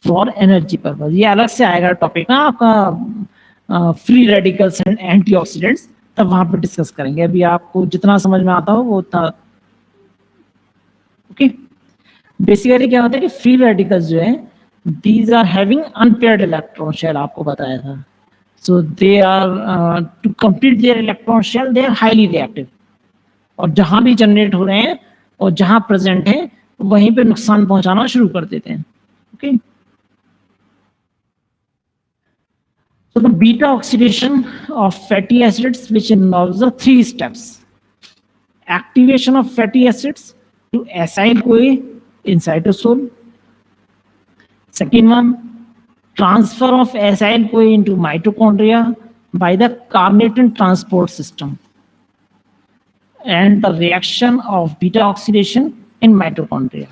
for energy purpose. ये अलग से आएगा टॉपिक ना आपका फ्री रेडिकल्स एंड एंटीऑक्सीडेंट्स, तब वहां पर डिस्कस करेंगे। अभी आपको जितना समझ में आता हो वो उतना। ओके, बेसिकली क्या होता है कि फ्री रेडिकल्स जो है these are having unpaired electron shell, आपको बताया था। So they are to complete their electron shell they are highly reactive, और जहां भी जनरेट हो रहे हैं और जहां प्रेजेंट है वहीं पे नुकसान पहुंचाना शुरू कर देते हैं। Okay, so the beta oxidation of fatty acids which involves the 3 steps: activation of fatty acids to acyl CoA in cytosol, second one transfer of acyl CoA into mitochondria by the carnitine transport system, and the reaction of beta oxidation in mitochondria।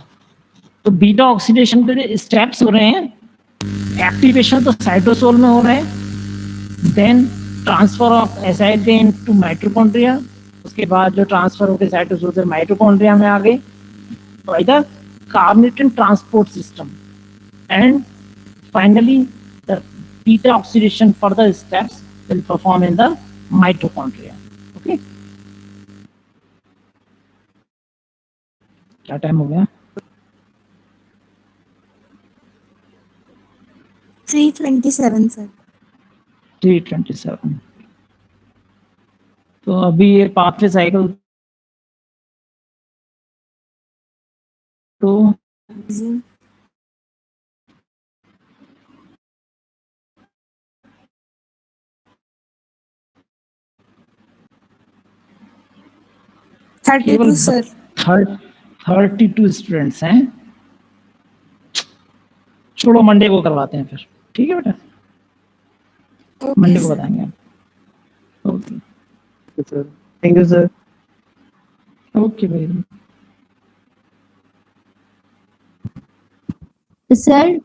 तो beta oxidation के steps हो रहे हैं, activation तो cytosol में हो रहा है, then transfer of acyl CoA into mitochondria, उसके बाद जो ट्रांसफर होकर साइटोसोल से माइटोकॉन्ड्रिया में आ गई by the carnitine transport system, and finally the beta oxidation further steps will perform in the mitochondria. Okay, क्या टाइम हो गया? 3:27 सर। 3:27। तो अभी ये पाथवे साइकिल तो जी। केवल 32 सर। 32 स्टूडेंट्स हैं। छोड़ो, मंडे को करवाते हैं फिर, ठीक है बेटा, मंडे को बताएंगे आप। Okay sir, thank you sir. Okay भाई। सर